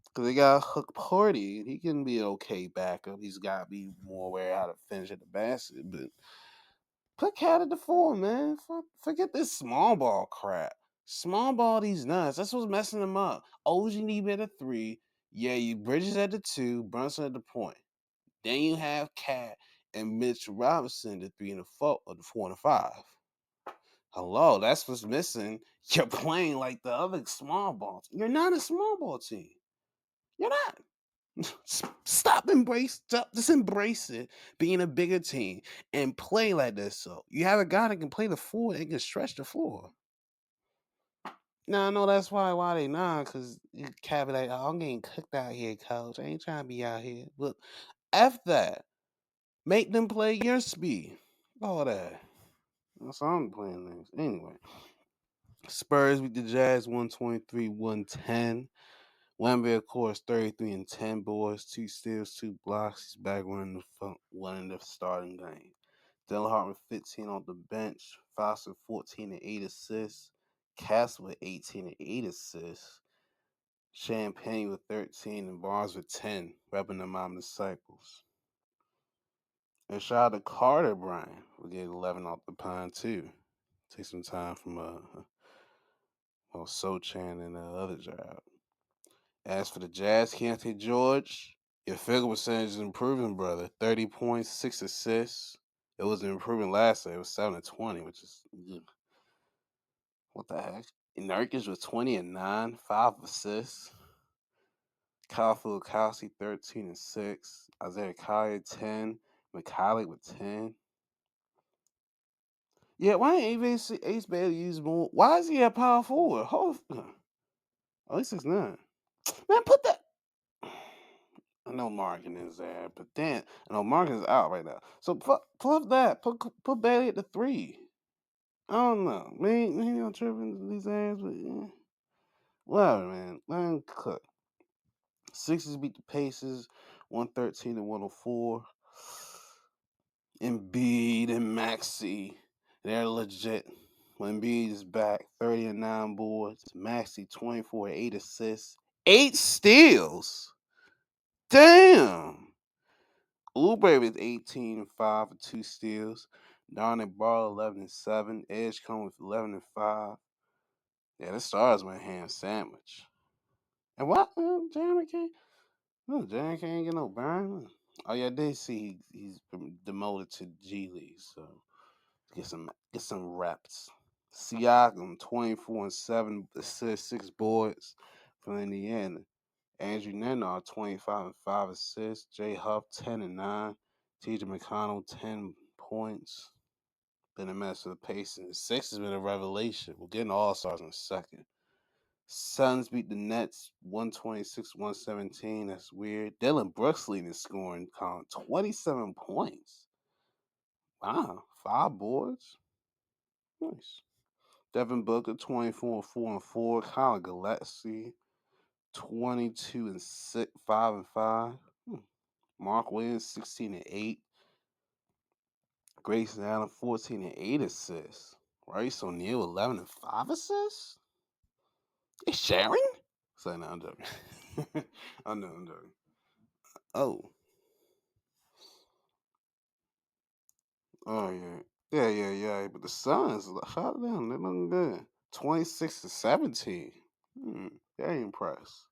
Because they got Hook Party. He can be an okay backup. He's got to be more aware how to finish at the basket. But put Cat at the 4, man. Forget this small ball crap. Small ball these nuts. That's what's messing them up. OG need at the 3. Yeah, you Bridges at the 2. Brunson at the point. Then you have Cat and Mitch Robinson, the 3 and the 4, or the 4 and the 5. Hello, that's what's missing. You're playing like the other small balls. You're not a small ball team. You're not. Just embrace it, being a bigger team, and play like this. So you have a guy that can play the 4 and can stretch the floor. Now I know that's why they not, because you can't be like, oh, I'm getting cooked out here, coach. I ain't trying to be out here. But F that. Make them play your speed. All that. That's how I'm playing things. Anyway. Spurs beat the Jazz 123-110. Wemby, of course, 33 and 10 boards, 2 steals, 2 blocks. He's back winning the starting game. Dylan Hartman 15 on the bench. Foster 14 and 8 assists. Cass with 18 and 8 assists. Champagne with 13 and Barnes with 10, repping the Mom Disciples. And shout out to Carter Bryant. We get 11 off the pine, too. Take some time from Sochan and the other job. As for the Jazz, Keontae George, your field percentage is improving, brother. 30 points, 6 assists. It was improving last year. It was 7 and 20, which is What the heck? Nurkic with 20 and 9, 5 assists. Kyle Filipowski 13 and 6. Isaiah Collier 10. McCallie with 10. Yeah, why ain't Ace Bailey use more? Why is he at power forward? Oh, he's 6'9". Man, put that. I know Markin is there, but then I know Markin is out right now. So fluff that. Put Bailey at the 3. I don't know. Maybe I'm tripping these ass, but yeah. Whatever, man. Let him cook. Sixers beat the Pacers 113 to 104. Embiid and Maxey, they're legit. When Embiid is back, 30 and 9 boards. Maxey 24 8 assists, 8 steals. Damn. Oubre with 18 and 5 with 2 steals. Darnell Ball 11 and 7. Edge come with 11 and 5. Yeah, the stars went ham sandwich. And what? Jeremy can't. No, Jeremy can't get no burn. Oh yeah, I did see he's been demoted to G League, so get some reps. Siakam 24 and 7 assists, 6 boards from Indiana. Andrew Nenard 25 and 5 assists. Jay Huff 10 and 9. TJ McConnell 10 points. Been a mess for the Pacers. 6 has been a revelation. We're getting all stars in a second. Suns beat the Nets 126-117. That's weird. Dylan Brooks leading scoring column 27 points. Wow, 5 boards. Nice. Devin Booker 24-4-4. Colin Gillespie 22 and 6, 5 and 5. Mark Williams 16 and 8. Grayson Allen 14 and 8 assists. Royce O'Neal 11 and 5 assists. Hey, Sharon? Say no, I'm joking. I'm joking. Oh. Oh yeah. Yeah. But the Suns, shout out to them. They're looking good. 26-17. Very impressed.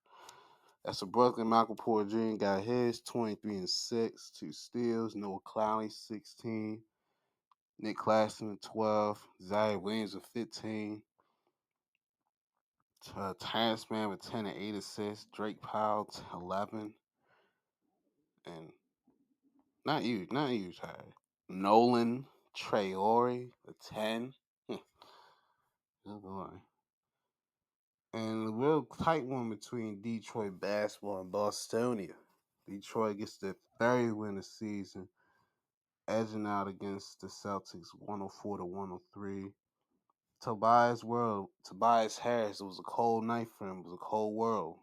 That's a Brooklyn. Michael Porter Jr. got his 23 and 6, 2 steals. Noah Clowney 16. Nick Claxton with 12. Zion Williams with 15. Terrence Mann with 10 and 8 assists. Drake Powell 11. And not you, Ty. Nolan Traore with 10. Good boy. And a real tight one between Detroit basketball and Bostonia. Detroit gets their third win of the season, edging out against the Celtics 104-103. Tobias Harris, it was a cold night for him. It was a cold world.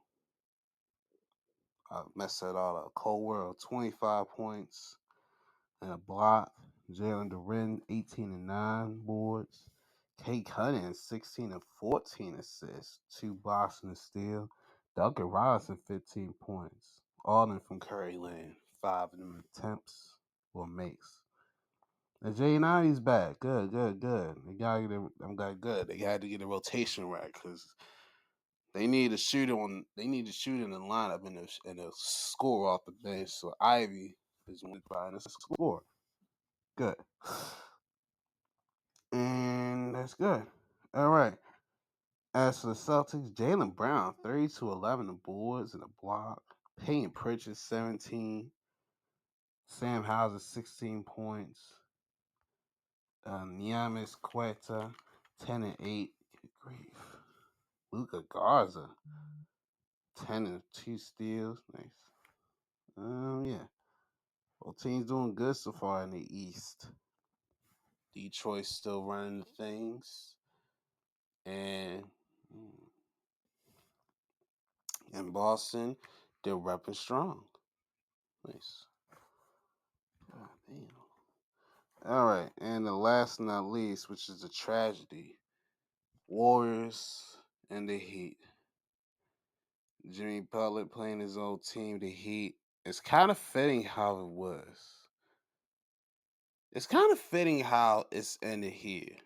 I messed that all up. Cold world, 25 points and a block. Jalen Duren, 18 and 9 boards. Kate Cunningham, 16 and 14 assists, 2 blocks and a steal. Duncan Robinson, 15 points. All of them from Curry Land. 5 of them attempts or makes. And Jay Nani's back. Good. They gotta get I'm got good. They had to get a rotation right because they need a shooter on. They need a shooter in the lineup and a score off the bench. So Ivy is one to score. Good. And that's good. All right. As for the Celtics, Jaylen Brown, 30-11 the boards and a block. Payton Pritchard, 17. Sam Hauser, 16 points. Niamis Queta, 10 and 8. Good grief. Luka Garza, 10 and 2 steals. Nice. Yeah. Both teams doing good so far in the East. Detroit's still running the things. And in Boston, they're repping strong. Nice. God damn. All right, and the last but not least, which is a tragedy, Warriors and the Heat. Jimmy Butler playing his old team, the Heat. It's kind of fitting how it was. It's kind of fitting how it's ended here.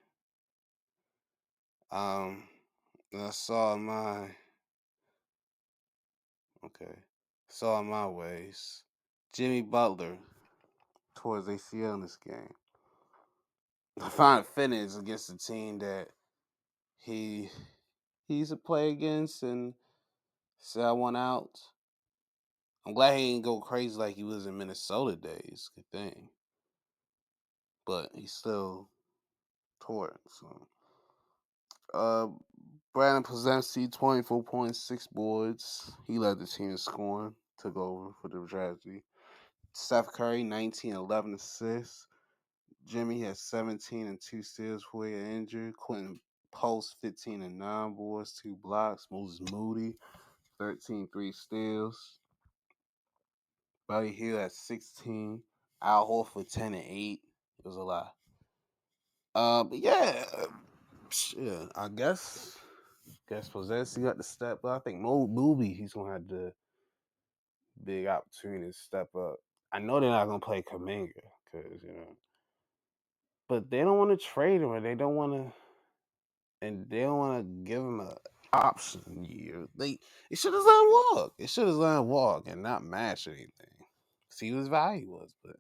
I saw my ways. Jimmy Butler towards ACL in this game. I find it fitting against a team that he he's a play against and sell one out. I'm glad he didn't go crazy like he was in Minnesota days. Good thing, but he still tore it. So, uh, Brandon Pozenski, 24.6 boards. He led the team in scoring. Took over for the tragedy. Steph Curry, 19, 11 assists. Jimmy has 17 and 2 steals before he got injured. Quentin Post, 15 and 9 boards, 2 blocks. Moses Moody, 13, 3 steals. Buddy Hield at 16. Al Horford 10 and 8. It was a lot. But yeah, shit, I guess Possessi got to step up. I think Moody he's gonna have the big opportunity to step up. I know they're not gonna play Kaminga because but they don't want to trade him or they don't want to, and they don't want to give him a option year. They should have let him walk. It should have let him walk and not match anything. See what his value was, but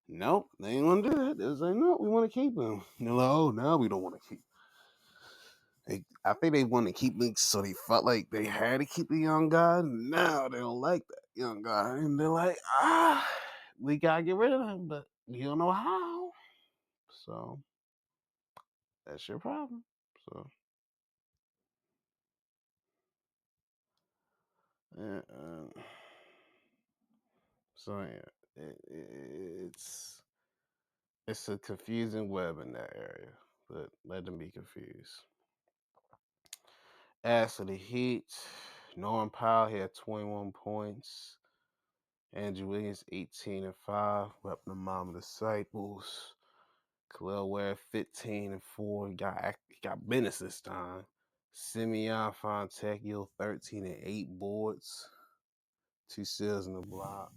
nope, they ain't want to do that. They was like, no, we want to keep him. And they're like, oh, now we don't want to keep. I think they want to keep him, so they felt like they had to keep the young guy. Now they don't like that young guy, and they're like, we gotta get rid of him, but we don't know how. So that's your problem. So yeah, yeah, it's a confusing web in that area, but let them be confused. As for the Heat, Norman Powell had 21 points. Andrew Wiggins 18 and 5, weapon the mom disciples. Khalil Ware 15 and 4. He got business this time. Simeon Fontecchio 13 and 8 boards. 2 steals in the block.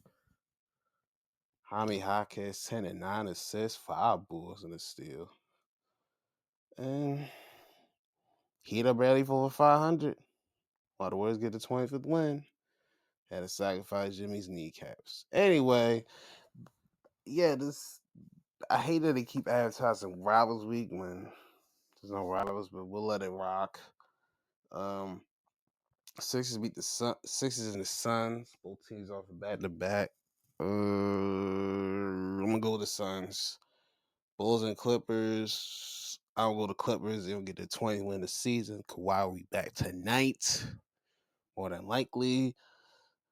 Jaime Jaquez 10 and 9 assists, 5 boards in the steal. And Heat up barely for over 500. While the Warriors get the 25th win. Had to sacrifice Jimmy's kneecaps. Anyway, yeah, I hate that they keep advertising Rivals Week when there's no rivals, but we'll let it rock. Um, Sixers beat the Sixers and the Suns. Both teams off the back to back. I'm gonna go with the Suns. Bulls and Clippers. I'll go to Clippers. They'll get the 20th win of the season. Kawhi will be back tonight, more than likely.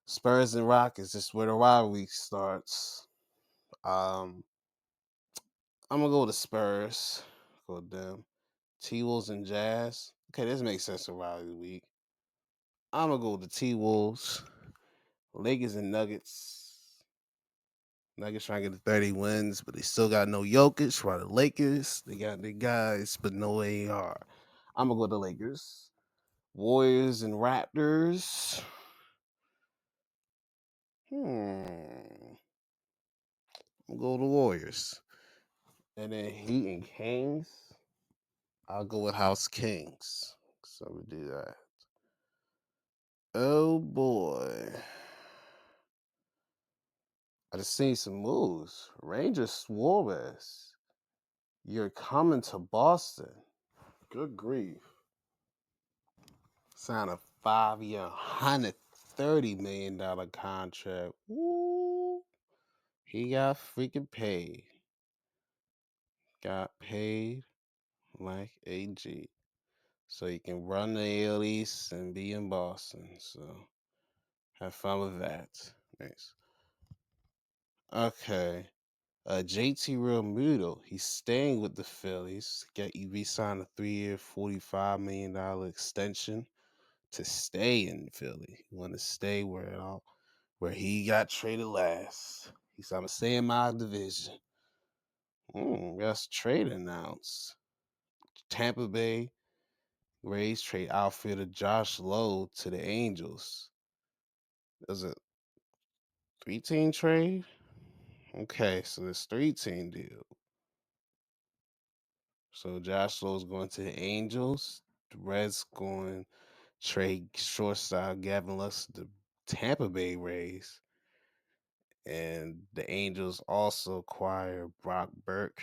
Spurs and Rockets. This is where the rivalry starts. I'm gonna go with the Spurs. Go with them. T-Wolves and Jazz. Okay, this makes sense for rivalry week. I'm gonna go with the T-Wolves. Lakers and Nuggets. Nuggets trying to get to 30 wins, but they still got no Jokic. While the Lakers, they got their guys, but no AR. I'm gonna go with the Lakers. Warriors and Raptors. I'm gonna go with the Warriors. And then Heat and Kings. I'll go with House Kings. So we do that. Oh boy. I just seen some moves. Rangers Suarez. You're coming to Boston. Good grief. Sign a 5-year, $130 million contract. Woo. He got freaking paid. Got paid like a G. So he can run the AL East and be in Boston. So have fun with that. Nice. Okay. JT Realmuto, he's staying with the Phillies. He re-signed a 3-year, $45 million extension to stay in Philly. He want to stay where he got traded last. He said, "I'm gonna stay in my division." That's trade announced. Tampa Bay Rays trade outfielder Josh Lowe to the Angels. It was a 3-team trade. Okay, so it's 3-team deal. So Josh Lowe's going to the Angels. The Reds going trade shortstop Gavin Lux to the Tampa Bay Rays. And the Angels also acquire Brock Burke.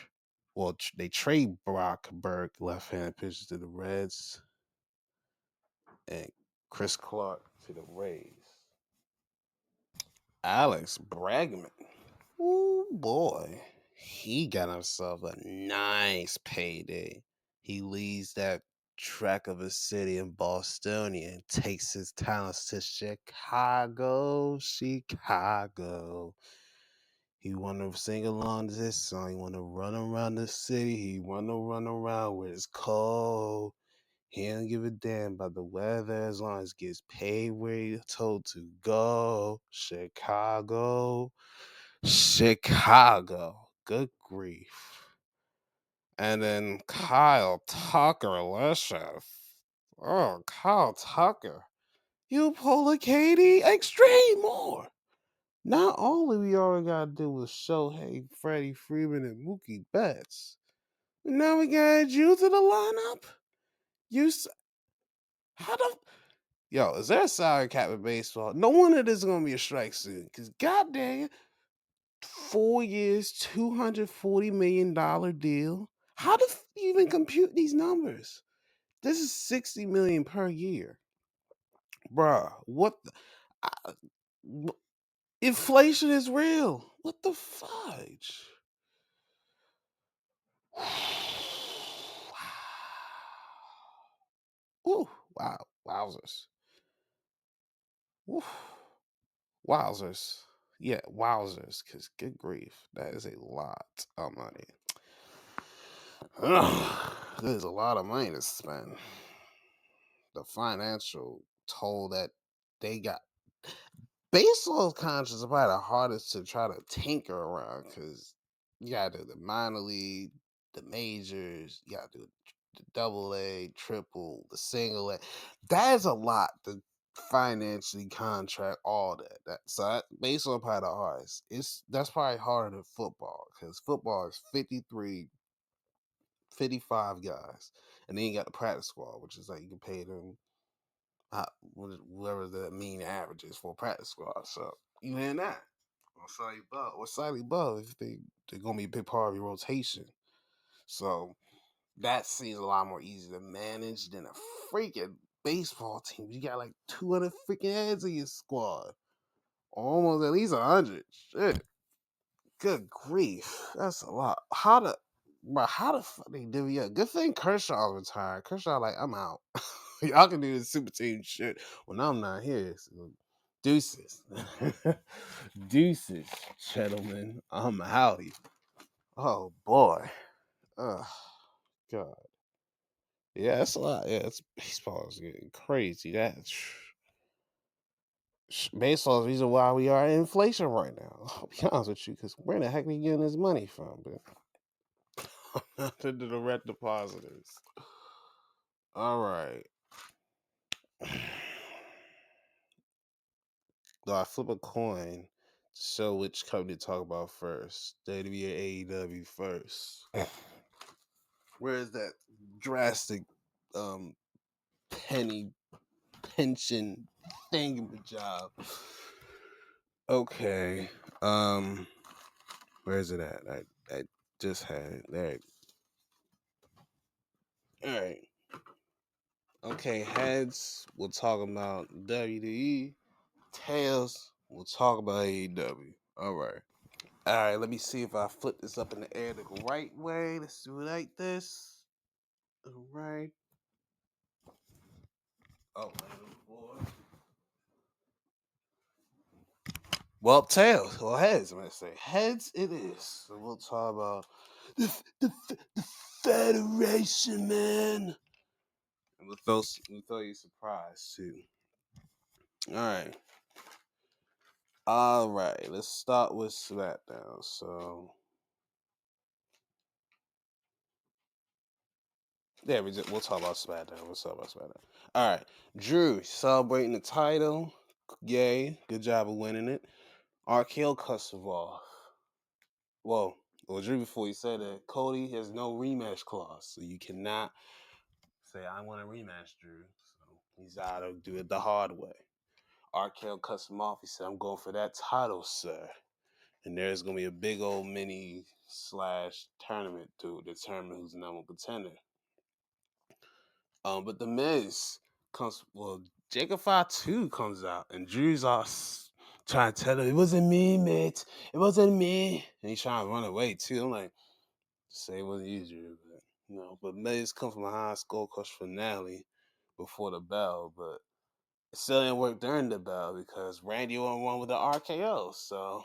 Well, they trade Brock Burke, left-handed pitcher, to the Reds. and Chris Clark to the Rays. Alex Bregman. Oh boy. He got himself a nice payday. He leaves that track of a city in Bostonia and takes his talents to Chicago. Chicago. He want to sing along to this song. He want to run around the city. He want to run around where it's cold. He don't give a damn about the weather as long as he gets paid where he's told to go. Chicago. Chicago. Good grief. And then Kyle Tucker, Licious. Oh, Kyle Tucker. You pull a Katie Extreme more. Not only we already got to do with Shohei, Freddie Freeman, and Mookie Betts, but now we got to add you to the lineup? How the... Yo, is there a salary cap in baseball? No wonder there's going to be a strike soon. Because goddamn, 4 years, $240 million deal. How do you even compute these numbers? This is $60 million per year. Bruh, what the... I- inflation is real. What the fudge? Ooh, wow, wowzers. Ooh, wowzers. Yeah, wowzers, because good grief, that is a lot of money. There's a lot of money to spend. The financial toll that they got. Baseball contracts are probably the hardest to try to tinker around because you gotta do the minor league, the majors, you gotta do the double A, triple, the single A. That is a lot to financially contract all that. Baseball probably the hardest. That's probably harder than football because football is 53, 55 guys, and then you got the practice squad, which is like you can pay them whatever the mean average is for a practice squad. So you in that or slightly above if they're gonna be a big part of your rotation. So that seems a lot more easy to manage than a freaking baseball team. You got like 200 freaking heads in your squad, almost at least 100. Shit, good grief, that's a lot. How the fuck they divvy up? Good thing Kershaw's retired. Kershaw like, I'm out. Y'all can do this super team shit when I'm not here. So, deuces. Deuces, gentlemen. I'm out. Oh boy. Oh god. Yeah, that's a lot. Yeah, it's baseball is getting crazy. Baseball is the reason why we are in inflation right now. I'll be honest with you, because where the heck are we getting this money from? But to the direct depositors. All right. Do I flip a coin to show which company to talk about first? WWE or AEW first? Where is that drastic penny pension thingamajig? Okay. Where is it at? I just had it. There. All right. Okay, heads, we'll talk about WWE. Tails, we'll talk about AEW. All right. All right, let me see if I flip this up in the air the right way. Let's do it like this. All right. Oh, boy. Well, tails or heads, I'm gonna say heads. It is. So we'll talk about the Federation, man. And we'll throw you a surprise too. All right. All right. Let's start with SmackDown. So yeah, we'll talk about SmackDown. We'll talk about SmackDown. All right. Drew celebrating the title. Yay. Good job of winning it. RKO cuts off. Well, Drew, before he said that, Cody has no rematch clause. So you cannot say, I want a rematch, Drew. So he's out to do it the hard way. RKO cuts him off. He said, I'm going for that title, sir. And there's going to be a big old mini / tournament to determine who's the number one contender. But The Miz Jacob 5-2 comes out, and Drew's all trying to tell him, it wasn't me, mate. It wasn't me. And he's trying to run away, too. I'm like, say it wasn't you, Drew. But Mays come from a high score crush finale before the bell, but it still didn't work during the bell because Randy won with the RKO. So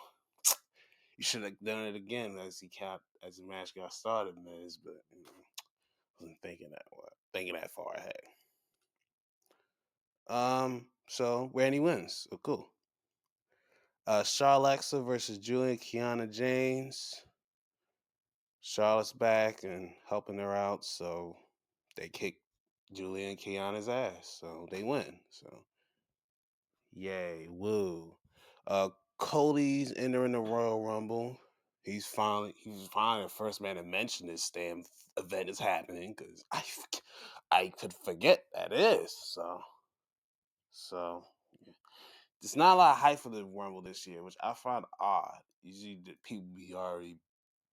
you should have done it again as the match got started, Miz. But wasn't thinking that far ahead. So Randy wins. Oh, cool. Charlexa versus Julian Kiana James. Charlotte's back and helping her out, so they kick Julian and Kiana's ass, so they win. So yay, woo. Cody's entering the Royal Rumble. He's finally the first man to mention this damn event is happening because I could forget that is so. There's not a lot of hype for the Rumble this year, which I find odd. Usually, people be already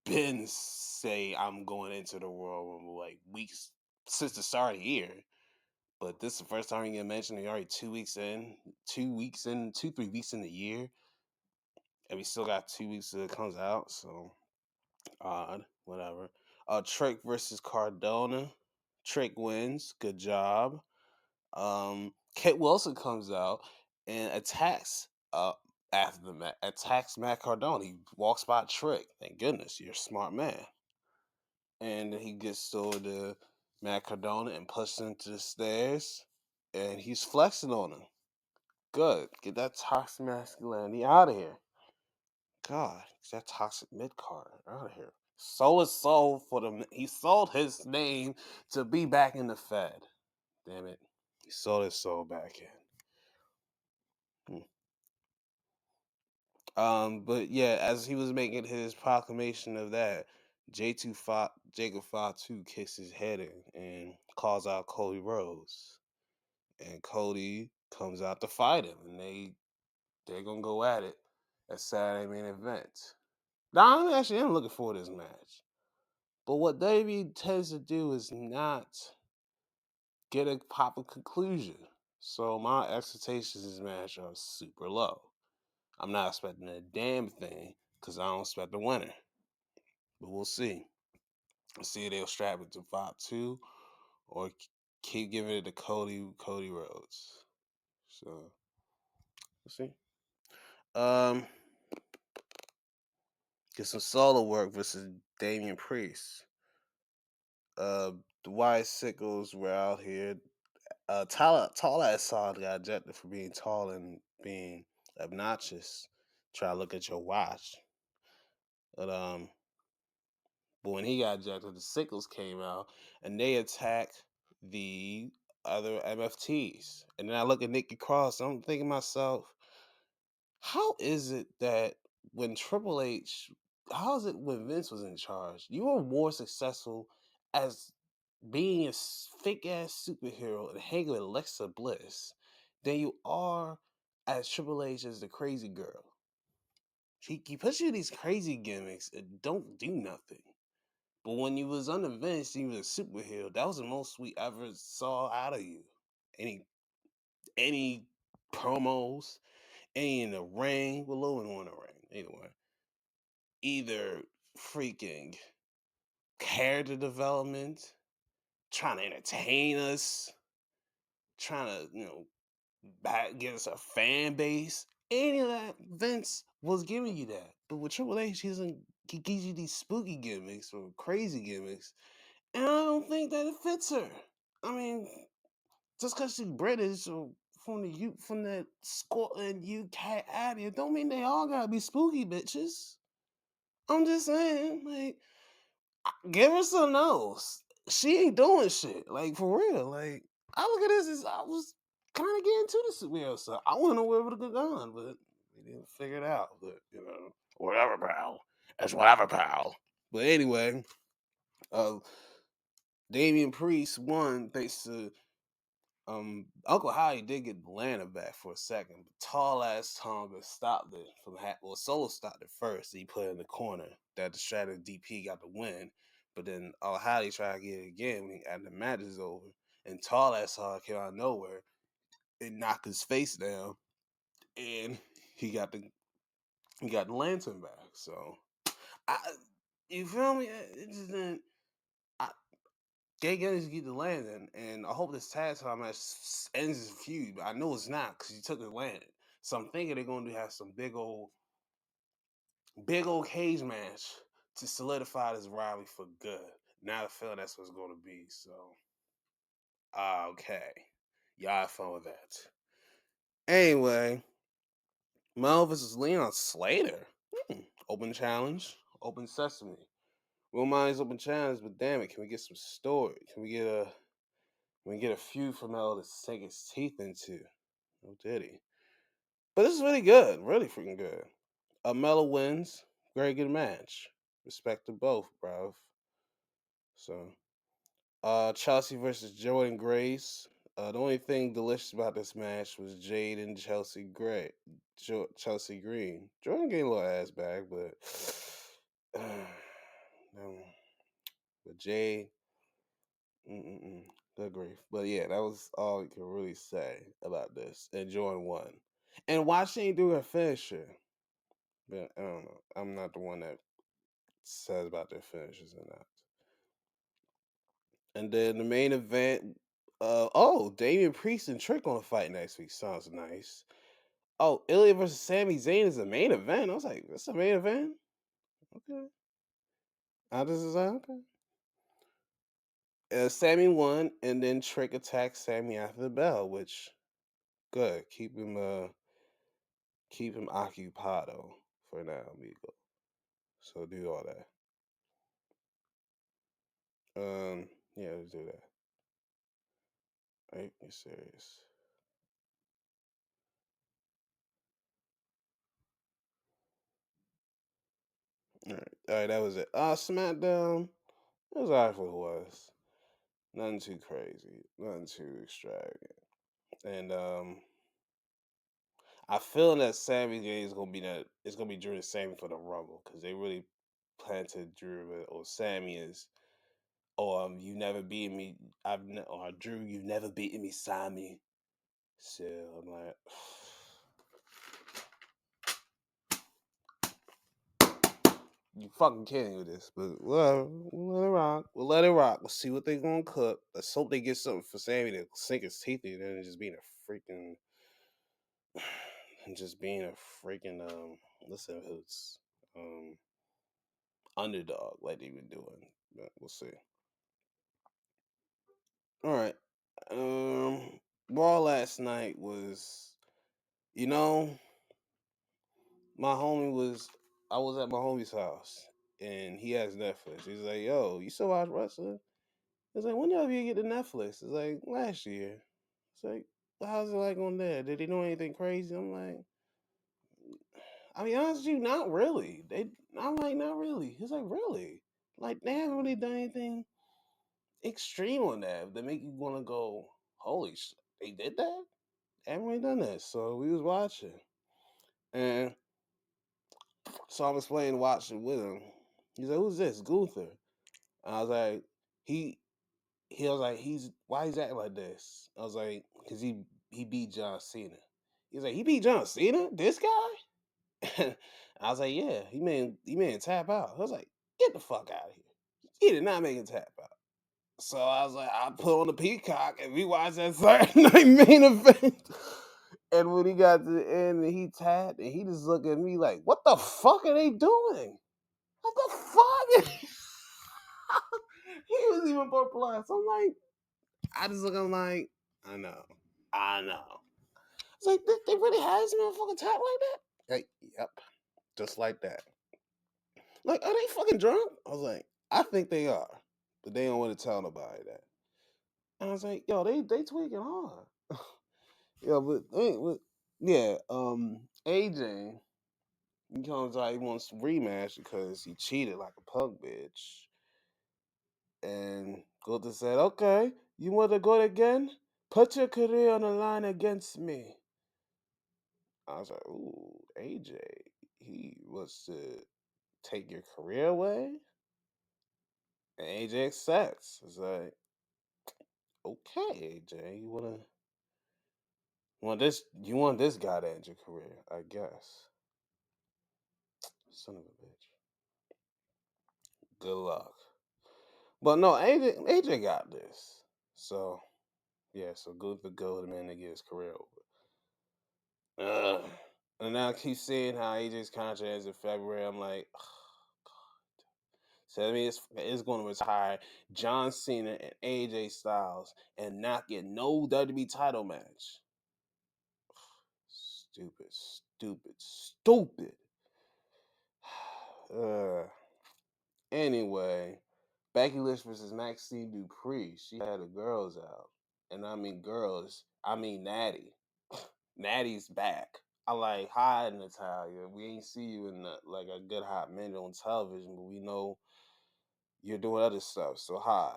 been say I'm going into the Royal Rumble like weeks since the start of the year. But this is the first time you get mentioned. You're already 2 weeks in, 3 weeks in the year. And we still got 2 weeks till it comes out. So odd. Whatever. Trick versus Cardona. Trick wins. Good job. Kit Wilson comes out and attacks after the match. Attacks Matt Cardona. He walks by Trick. Thank goodness. You're a smart man. And he gets over to Matt Cardona and pushes him to the stairs. And he's flexing on him. Good. Get that toxic masculinity out of here. God, get that toxic mid card out of here. Sold his soul for the. He sold his name to be back in the Fed. Damn it. He sold his soul back in. But yeah, as he was making his proclamation of that, Jacob 5-2 kicks his head in and calls out Cody Rhodes. And Cody comes out to fight him, and they're gonna go at it at Saturday main event. Now I'm looking forward to this match. But what WWE tends to do is not get a proper conclusion. So my expectations of this match are super low. I'm not expecting a damn thing because I don't expect the winner. But we'll see. We'll see if they'll strap it to 5-2 or keep giving it to Cody Rhodes. So we'll see. Get some solo work versus Damian Priest. The Wyatt Sickles were out here. Tall ass Saw got ejected for being tall and being obnoxious. Try to look at your watch. But when he got ejected, the Sickles came out and they attacked the other MFTs. And then I look at Nikki Cross, and I'm thinking to myself, how is it that when how is it when Vince was in charge, you were more successful as being a fake ass superhero and hanging with Alexa Bliss than you are as Triple H as the crazy girl? He puts you in these crazy gimmicks and don't do nothing. But when you was on the Vince, you was a superhero. That was the most we ever saw out of you. Any promos, any in the ring, well, low in the ring, anyway. Either freaking character development, trying to entertain us, trying to, get us a fan base. Any of that, Vince was giving you that. But with Triple H, he gives you these spooky gimmicks or crazy gimmicks, and I don't think that it fits her. I mean, just because she's British or from that Scotland, UK area, don't mean they all gotta be spooky bitches. I'm just saying, like, give her some else. She ain't doing shit, like, for real. Like, I look at this as I was kind of getting to the superhero stuff. I want to know where it would have gone, but we didn't figure it out. But whatever, pal. That's whatever, pal. But anyway, uh, Damian Priest won thanks to Uncle Howie did get Atlanta back for a second, but tall ass Tonga stopped it from Solo stopped it first. He put it in the corner. That distracted DP got the win, but then Uncle Howie tried to get it again when the match is over, and tall ass hard came out of nowhere and knocked his face down, and he got the he got the lantern back. So I, you feel me? It just didn't. I, Gay Gunners get the lantern, and I hope this tag time match ends his feud. But I know it's not because he took the lantern. So I'm thinking they're going to have some big old cage match to solidify this rivalry for good. Now I feel that's what's going to be. So, okay, y'all have fun with that. Anyway, Mel versus Leon Slater. Open challenge, open sesame. Real minds open challenge, but damn it, can we get some story? Can we get a feud from Mel to sink his teeth into? Oh, did he? But this is really good, really freaking good. Melo wins. Very good match. Respect to both, bruv. So, Chelsea versus Jordan Grace. The only thing delicious about this match was Jade and Chelsea Green. Jordan gained a little ass back, but um, but Jade, good grief. But yeah, that was all you can really say about this. And Jordan won. And why she ain't do her finisher? But I don't know. I'm not the one that says about their finishes or not. And then the main event, Damian Priest and Trick on a fight next week. Sounds nice. Oh, Ilya versus Sami Zayn is the main event. I was like, that's the main event? Okay. How does it sound? Okay. Sammy won, and then Trick attacked Sammy after the bell, which good. Keep him occupado for now, amigo. So do all that. Yeah, let's do that. Are you serious? All right, that was it. SmackDown. It was alright for who it was. Nothing too crazy, nothing too extravagant. And I feel that Sami Zayn is gonna be that it's gonna be Drew and Sammy for the Rumble because they really plan to Drew or Sammy is you never beat me. Or Drew, you never beaten me, Sammy. So I'm like, you fucking kidding with this, but whatever. We'll let it rock. We'll let it rock. We'll see what they're gonna cook. Let's hope they get something for Sammy to sink his teeth in and just being a freaking and just being a freaking listen who's um underdog like they've been doing. But we'll see. All right. Raw last night was you know, my homie was I was at my homie's house and he has Netflix. He's like, yo, you still watch wrestling? It's like, when did you get to Netflix? It's like last year. It's like, how's it like on there? Did they know anything crazy? I'm like, I mean, honest with you, not really. I'm like, not really. He's like, really? Like, they haven't really done anything extreme on that make you want to go, holy shit, they did that? They haven't really done that. So we was watching. And so I was playing watching with him. He's like, who's this? Gunther. And I was like, he was like, why he's acting like this? I was like, because he beat John Cena. He's like, he beat John Cena? This guy? I was like, yeah, he made him tap out. I was like, get the fuck out of here. He did not make him tap out. So I was like, I put on the Peacock and we watched that Saturday night main event. And when he got to the end and he tapped and he just looked at me like, what the fuck are they doing? What the fuck? He was even perplexed. I'm like, I just look, I'm like, I know. It's like, they really had this motherfucking tap like that? Like, yep, just like that. Like, are they fucking drunk? I was like, I think they are, but they don't want to tell nobody that. And I was like, yo, they tweaking hard. Yeah, yeah, AJ, he comes out, he wants to rematch because he cheated like a punk bitch. And Gunther said, okay, you want to go again? Put your career on the line against me. I was like, ooh, AJ, he wants to take your career away? And AJ accepts. It's like, Okay, AJ, you want this guy to end your career, I guess. Son of a bitch. Good luck. But no, AJ got this. So yeah, so good for Golden Man to get his career over. And now I keep seeing how AJ's contract ends in February. I'm like, so that means it's going to retire John Cena and AJ Styles and not get no WWE title match. Stupid, stupid, stupid. Anyway, Becky Lynch versus Maxine Dupree. She had the girls out. And I mean girls, I mean Natty. Natty's back. I like, hi Natalia. We ain't see you in like a good hot minute on television, but we know you're doing other stuff. So hi.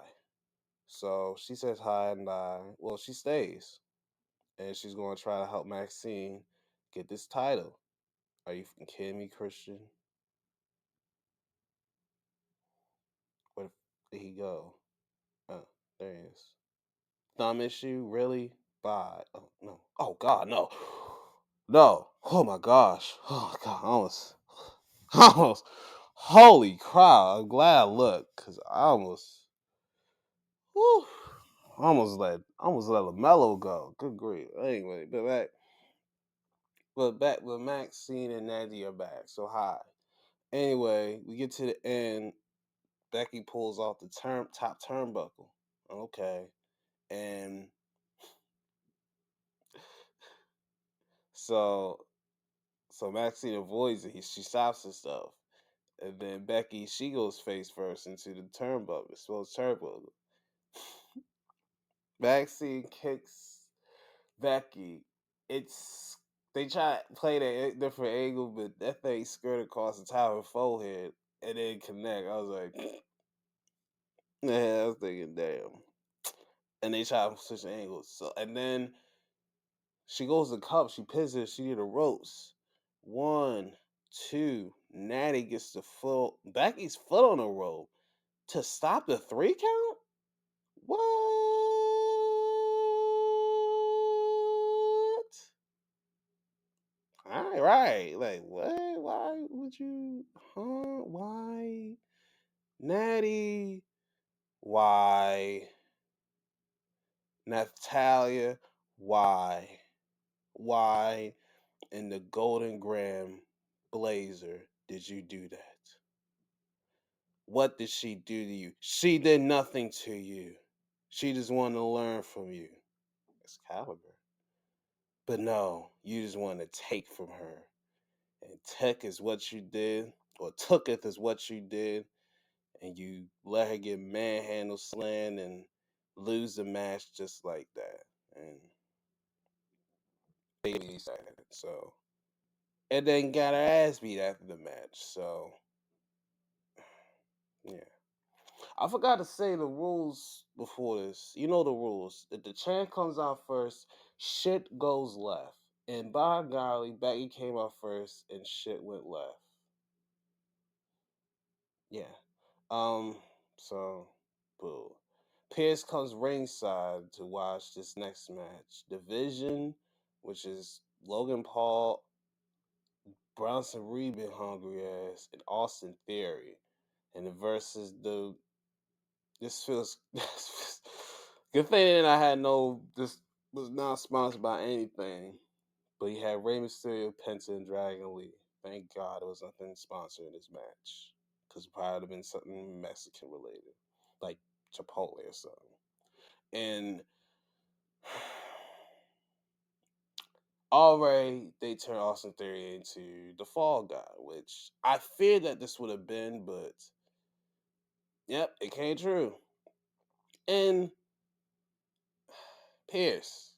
So she says hi and bye. Well, she stays. And she's going to try to help Maxine get this title. Are you fucking kidding me, Christian? Where did he go? Oh, there he is. Thumb issue? Really? Bye. Oh, no. Oh, God, no. No. Oh, my gosh. Oh, my God. Almost. Holy crap. I'm glad I looked because I almost. Whew, almost let LaMelo go. Good grief. Anyway, but Maxine and Natty are back. So hi. Anyway, we get to the end. Becky pulls off the top turnbuckle. Okay. And so Maxine avoids it. She stops and stuff. And then Becky, she goes face first into the turnbuckle. Supposed turnbuckle. Maxine kicks Becky. It's they try to play that different angle, but that thing skirted across the top of her forehead and then connect. I was like, yeah, I was thinking, damn. And they try to switch the angles. So and then she goes to cup. She pisses. She did a ropes. One, two. Natty gets the foot. Becky's foot on the rope to stop the 3 count. What? All right. Like what? Why would you? Huh? Why? Natty? Why? Natalia? Why? Why? In the Golden Graham Blazer did you do that? What did she do to you? She did nothing to you. She just wanted to learn from you. Excalibur. But no, you just want to take from her. And tech is what you did, or tooketh is what you did, and you let her get manhandle slammed and lose the match just like that. And they decided so. And then got her ass beat after the match. So yeah. I forgot to say the rules before this. You know the rules. If the champ comes out first, shit goes left. And by golly, Becky came out first and shit went left. Yeah. Um, so boo. Pierce comes ringside to watch this next match. Division, which is Logan Paul, Bronson Reed been hungry ass, and Austin Theory. And the versus the this feels good thing that I had this was not sponsored by anything. But he had Rey Mysterio, Penta, and Dragon Lee. Thank God it was nothing sponsored in this match. Because it probably would have been something Mexican related. Like Chipotle or something. And already they turned Austin Theory into the Fall Guy, which I feared that this would have been, but yep, it came true. And Pierce,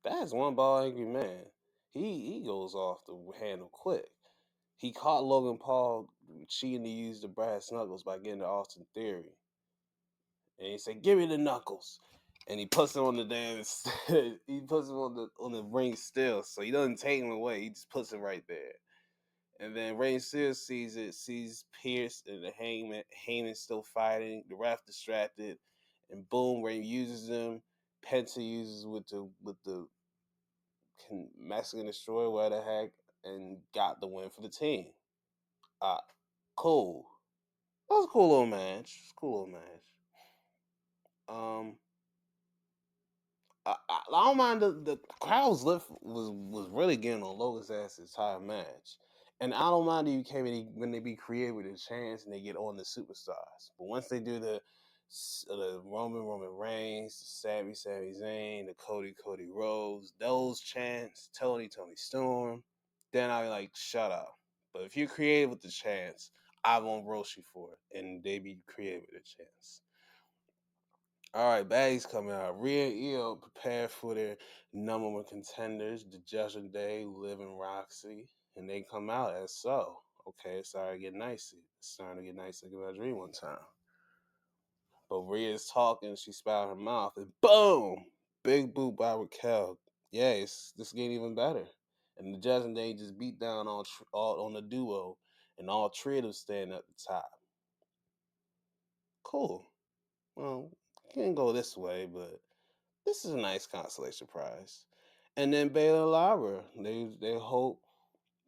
that's one ball angry man. He goes off the handle quick. He caught Logan Paul cheating to use the brass knuckles by getting to Austin Theory. And he said, "Give me the knuckles." And he puts him on the damn he puts him on the ring still. So he doesn't take him away. He just puts him right there. And then Rey Mysterio sees Pierce and the Heyman still fighting, the ref distracted, and boom, Ray uses them. Penta uses with the Mexican Destroyer, whatever the heck, and got the win for the team. Uh, cool. That was a cool little match. Um, I don't mind the crowd's lift was really getting on Logan's ass this entire match, and I don't mind the UK when they be creative with a chance and they get on the superstars. But once they do the Roman Reigns, the Sami Zayn, the Cody Rhodes, those chants, Tony Storm, then I like shut up. But if you're creative with the chants, I won't roast you for it, and they be creative with the chants. All right, bags coming out. Rhea and Io prepare for their number one contenders, the Judgment Day, Liv and Roxy, and they come out as so. Okay, it's starting to get nicey. It's starting to get nice like a dream one time. But Rhea's talking, she spat out her mouth, and boom! Big boot by Raquel. Yeah, this getting even better. And the Judgment Day just beat down all on the duo, and all three of them standing at the top. Cool. Well, can't go this way, but this is a nice consolation prize. And then Baylor and Lara, they hope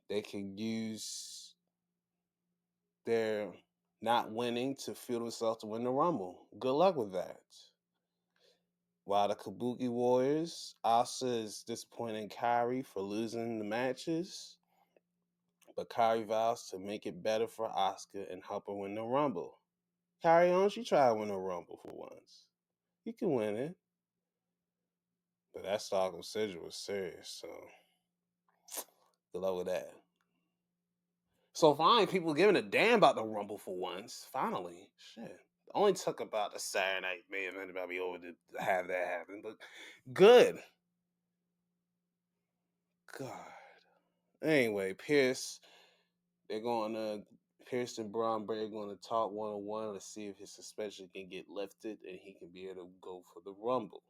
they can use their not winning to fuel themselves to win the Rumble. Good luck with that. While the Kabuki Warriors, Asuka is disappointing Kyrie for losing the matches, but Kyrie vows to make it better for Asuka and help her win the Rumble. Kyrie, why don't you try to win a Rumble for once? You can win it. But that Stockholm Sigil was serious, so good luck with that. So finally, people giving a damn about the Rumble for once. Finally, shit. It only took about the Saturday night main event about me over to have that happen, but good. God. Anyway, they're going to Pierce and Braun Breaker going to talk 1-on-1 to see if his suspension can get lifted and he can be able to go for the Rumble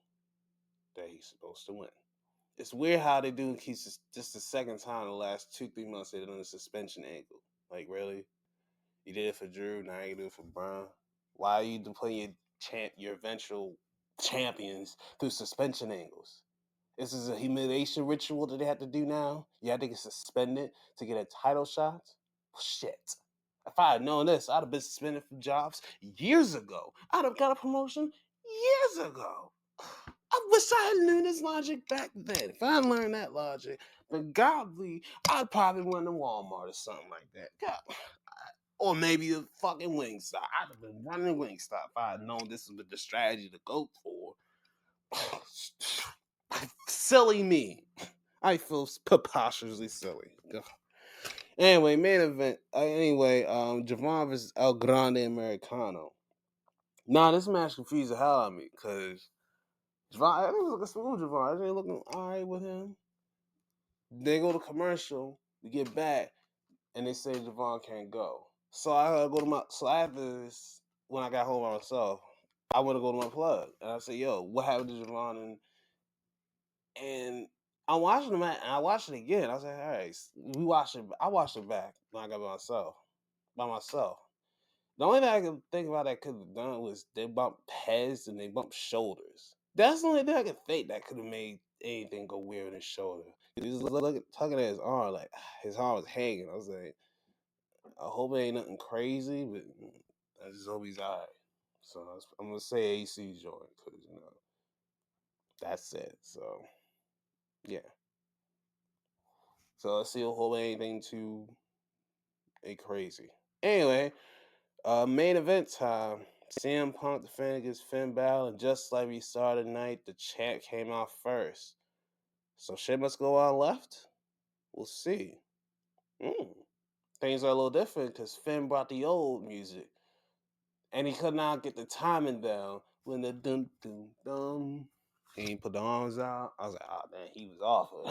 that he's supposed to win. It's weird how they do keeps just the second time in the last 2-3 months they've done a suspension angle. Like really, you did it for Drew, now you do it for Braun. Why are you putting your eventual champions through suspension angles? This is a humiliation ritual that they have to do now. You have to get suspended to get a title shot. Shit. If I had known this, I'd have been suspended from jobs years ago. I'd have got a promotion years ago. I wish I had known this logic back then. If I had learned that logic, then godly, I'd probably run to Walmart or something like that. God. Or maybe a fucking Wingstop. I'd have been running Wingstop if I had known this was the strategy to go for. Silly me. I feel preposterously silly. Anyway, main event. Javon versus El Grande Americano. Nah, this match confused the hell out of me because Javon, I think it was looking smooth. Javon, I think looking all right with him. They go to commercial. We get back, and they say Javon can't go. So I gotta go to my. So after this, when I got home by myself, I went to go to my plug, and I said, "Yo, what happened to Javon?" And I'm watching the match, and I watched it again. I was like, "All right, we watched it." I watched it back when I got by myself. The only thing I could think about that could have done was they bumped heads and they bumped shoulders. That's the only thing I could think that could have made anything go weird in his shoulder. He was tugging at his arm, like his arm was hanging. I was like, I hope it ain't nothing crazy, but I just hope he's all right. So I'm gonna say AC joint because that's it. So yeah. So let's see. Hope anything too crazy. Anyway, main event time. CM Punk defending against Finn Balor, and just like we started the night, the chant came out first. So shit must go on left. We'll see. Things are a little different because Finn brought the old music, and he could not get the timing down when the dum dum dum. He put the arms out. I was like, oh man, he was awful.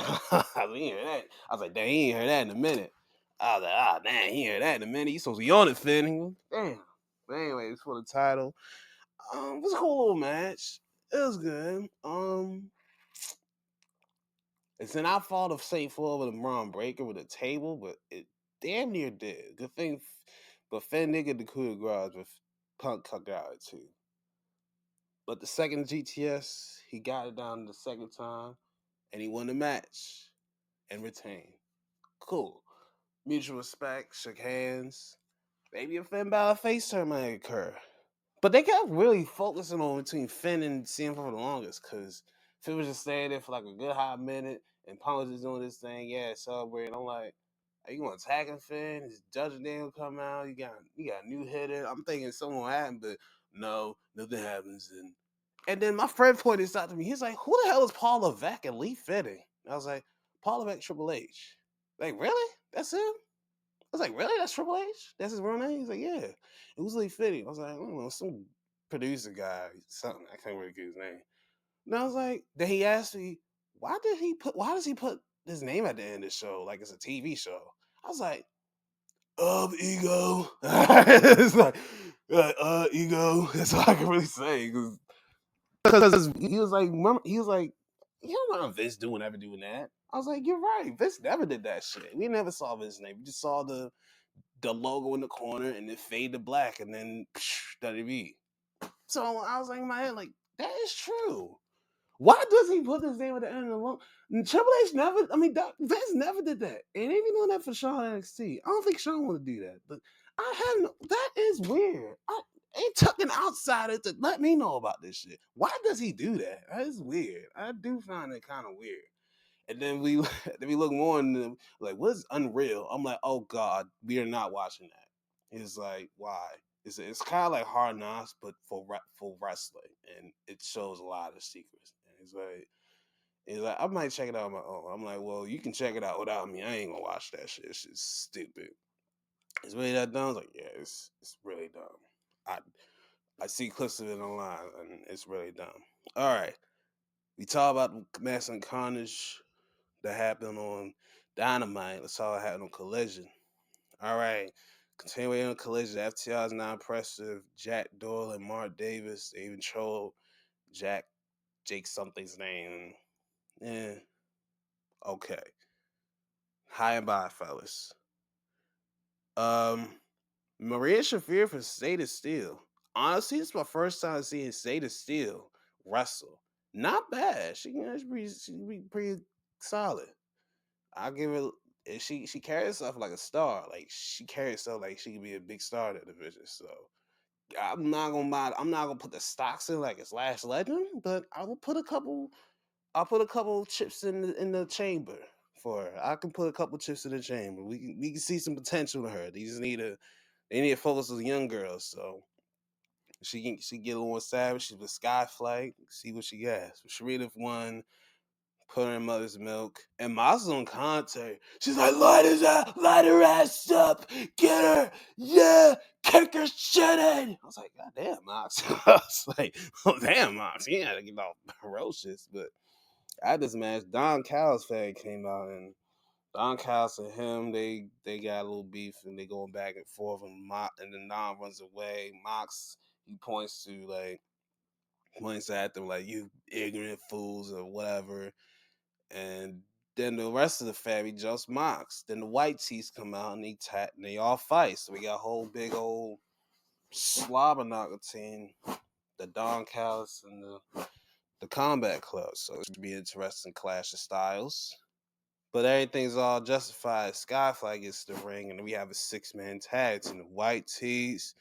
I was hearing that. I was like, damn, he ain't heard that in a minute. I was like, oh man, he ain't heard that in a minute. You supposed to be on it, Finn. Damn. But anyway, it's for the title. It was a cool little match. It was good. It's an outfall of Saint Forward and Braun Breaker with a table, but it damn near did. Good thing, but Finn did get the coup de grace, but Punk cut out it too. But the second GTS, he got it down the second time, and he won the match and retained. Cool. Mutual respect, shook hands. Maybe a Finn Balor face turn might occur. But they kept really focusing on between Finn and CM for the longest, because Finn was just staying there for like a good hot minute, and Punk was just doing this thing, celebrating. I'm like, are you gonna attack him, Finn? His Judgment Day will come out. You got a new hitter. I'm thinking something will happen, but no, nothing happens. And then my friend pointed this out to me. He's like, who the hell is Paul Levesque and Lee Fitting? I was like, Paul Levesque, Triple H. Like, really? That's him? I was like, really? That's Triple H? That's his real name? He's like, yeah. It was Lee Fitting. I was like, I don't know, some producer guy, something. I can't really get his name. And I was like, then he asked me, why does he put his name at the end of the show like it's a TV show? I was like, ego. It's like, ego. That's all I can really say. Because he was like, remember, he was like, you don't know Vince ever doing that. I was like, you're right. Vince never did that shit. We never saw Vince's name. We just saw the logo in the corner and it fade to black and then WWE. So I was like in my head, like, that is true. Why does he put his name at the end of the logo? Triple H never, Vince never did that. And even doing that for Shawn NXT. I don't think Shawn would do that. But that is weird. It took an outsider to let me know about this shit. Why does he do that? That is weird. I do find it kind of weird. And then we then we look more and like, what's Unreal? I'm like, oh God, we are not watching that. It's like, why? It's kind of like Hard Knocks, but for wrestling, and it shows a lot of secrets. And it's like I might check it out on my own. I'm like, well, you can check it out without me. I ain't gonna watch that shit. It's just stupid. It's really that dumb. I was like, yeah, it's really dumb. I see clips of it online, and it's really dumb. All right, we talk about Mass and Carnage that happened on Dynamite. Let's talk what happened on Collision. All right. Continuing on Collision, FTR is not impressive. Jack Doyle and Mark Davis, they even trolled Jake something's name. Yeah. Okay. High and by, fellas. Maria Shafir for Zeta Steel. Honestly, it's my first time seeing Zeta Steel wrestle. Not bad. She be pretty solid. I'll give it. She carries herself like a star. Like she carries herself like she could be a big star in the division. So I'm not gonna mind. I'm not gonna put the stocks in like it's Last Legend, but I will put a couple. I'll put a couple chips in the chamber for her. I can put a couple chips in the chamber. We can see some potential in her. They need to focus on young girls. So she get a little more savage. She's with Sky Flight. See what she has. Sharita won. Put her in mother's milk. And Moss is on commentary. She's like, light her ass up. Get her. Yeah. Kick her shit in. I was like, God damn, Mox. I was like, oh, damn, Mox. You had to get all ferocious. But at this match, Don Callis fan came out, and Don Callis and him, they got a little beef, and they going back and forth, and then Don runs away. Mox, he points at them like, you ignorant fools or whatever. And then the rest of the family just mocks. Then the white tees come out and they all fight. So we got a whole big old slobber knocker team, the Don Callis and the Combat Club. So it should be an interesting clash of styles. But everything's all justified. Skyfly gets the ring, and we have a 6-man tag team, the white tees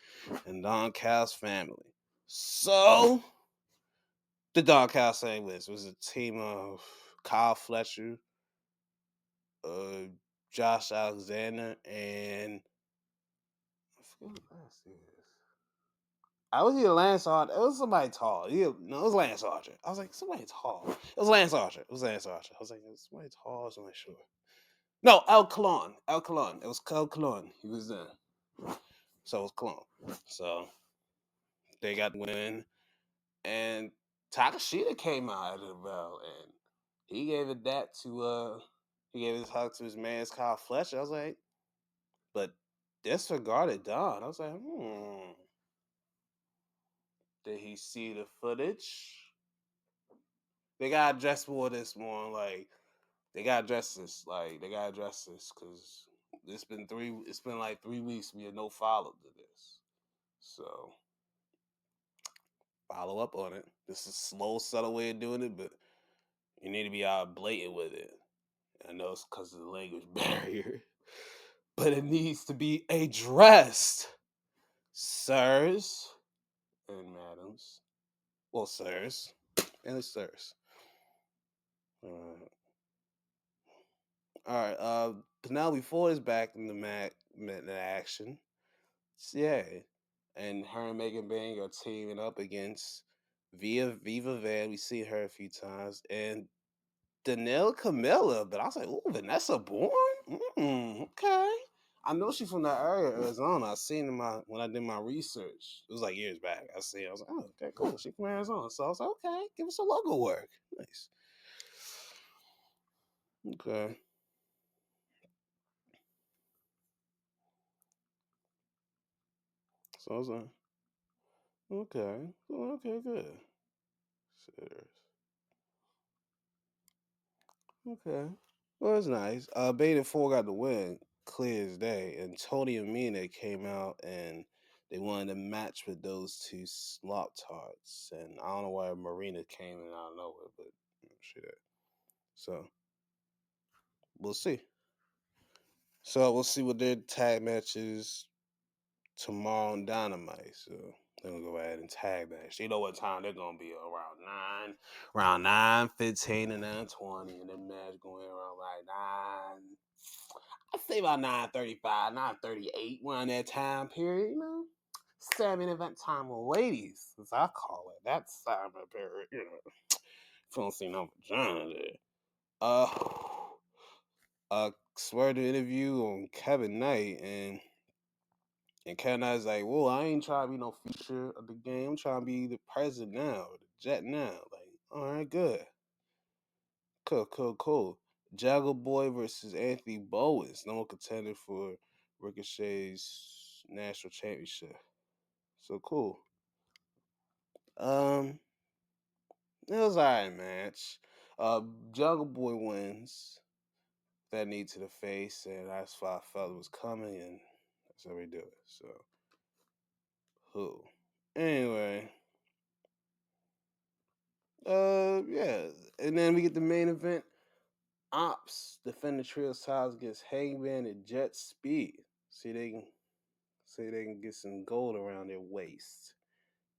and Don Callis family. So the Don Callis family was a team of Kyle Fletcher, uh, Josh Alexander, and I forget who last is. I was either Lance Archer. It was somebody tall. No, it was Lance Archer. I was like, somebody tall. It was Lance Archer. I was like, somebody tall, somebody short. No, El Colon. El Colon. It was El Colon. He was there. So it was Colon. So they got the win. And Takashita came out of the bell, and he gave his hug to his man Kyle Fletcher. I was like, but disregarded Don. I was like, did he see the footage? They gotta address more of this more. Like, they gotta address this. Like, they gotta address this because it's been like 3 weeks. We had no follow to this. So Follow up on it. This is a slow, subtle way of doing it, but you need to be out blatant with it. I know it's because of the language barrier, but it needs to be addressed, sirs and madams. Well, sirs and the sirs. All right. Penelope Ford is back in the action. Yeah, and her and Megan Bang are teaming up against Viva Van. We see her a few times, and Danelle Camilla. But I was like, "Ooh, Vanessa Bourne. Okay." I know she's from that area, Arizona. I seen in when I did my research. It was like years back. I see. I was like, "Oh, okay, cool. She's from Arizona." So I was like, "Okay, give us a logo work. Nice." Okay. So I was like, "Okay, okay, good." Serious. Okay. Well, it's nice. Beta 4 got the win, clear as day. And Tony and Mina came out and they wanted to match with those two slop tarts. And I don't know why Marina came in out of nowhere, but she did. So we'll see. So we'll see what their tag matches tomorrow on Dynamite. So they're gonna go ahead and tag match. You know what time they're gonna be around 9:15 and 9:20, and then match going around like 9. I say about 9:35, 9:38, around that time period, you know. 7 event time with ladies, as I call it. That's time period, you know. If you don't see no vagina there. Uh Swear the interview on Kevin Knight and Kevin Knight's like, whoa, I ain't trying to be no feature of the game. I'm trying to be the president now, the jet now. Like, all right, good. Cool. Jagger Boy versus Anthony Bowens, number one contender for Ricochet's national championship. So cool. Um, it was alright match. Juggle Boy wins that knee to the face, and that's why I felt it was coming, and that's how we do it. So, who? Anyway, yeah, and then we get the main event. Ops defend the trios titles against Hangman and Jet Speed. See they can get some gold around their waist.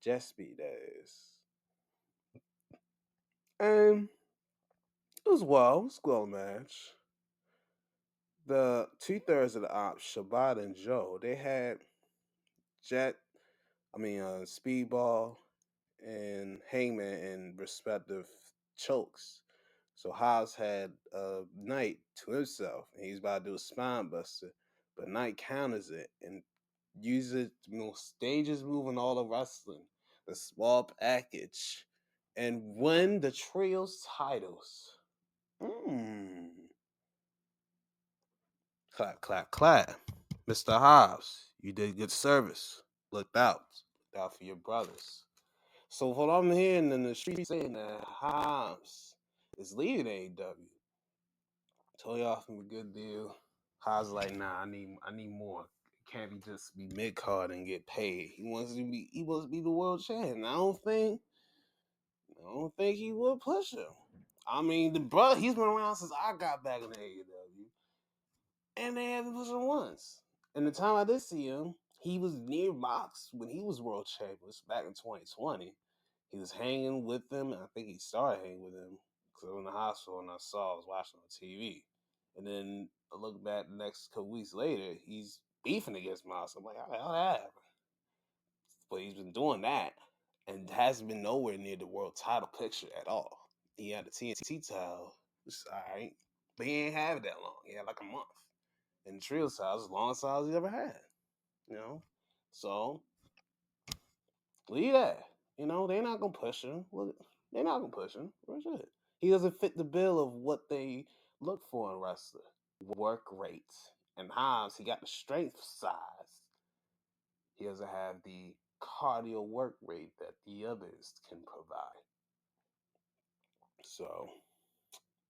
Jet Speed, that is. And it was well. It was a well match. The 2/3 of the ops, Shabbat and Joe, they had Speedball and Hangman in respective chokes. So Haas had Knight to himself, and he's about to do a spine buster, but Knight counters it and uses the most dangerous move in all of wrestling, the small package, and win the trios titles. Mm. Clap, clap, clap. Mr. Hobbs, you did good service. Looked out. Looked out for your brothers. So what I'm hearing in the street saying that Hobbs is leaving AEW. Told you offer him a good deal. Hobbs like, nah, I need more. It can't be just be mid card and get paid. He wants to be the world champion. I don't think he would push him. I mean, the brother, he's been around since I got back in the AEW. And they haven't pushed him once. And the time I did see him, he was near Mox when he was world champion back in 2020. He was hanging with them, and I think he started hanging with him because I was in the hospital and I was watching on TV. And then I look back the next couple weeks later, he's beefing against Mox. I'm like, how the hell that happened? But he's been doing that and hasn't been nowhere near the world title picture at all. He had the TNT title, which is all right, but he ain't have it that long. He had like a month. And the trio size, as long as size he's ever had. You know? So leave that. You know, they're not gonna push him. They're not gonna push him. Where's it? He doesn't fit the bill of what they look for in a wrestler. Work rate. And Hobbs, he got the strength size. He doesn't have the cardio work rate that the others can provide. So,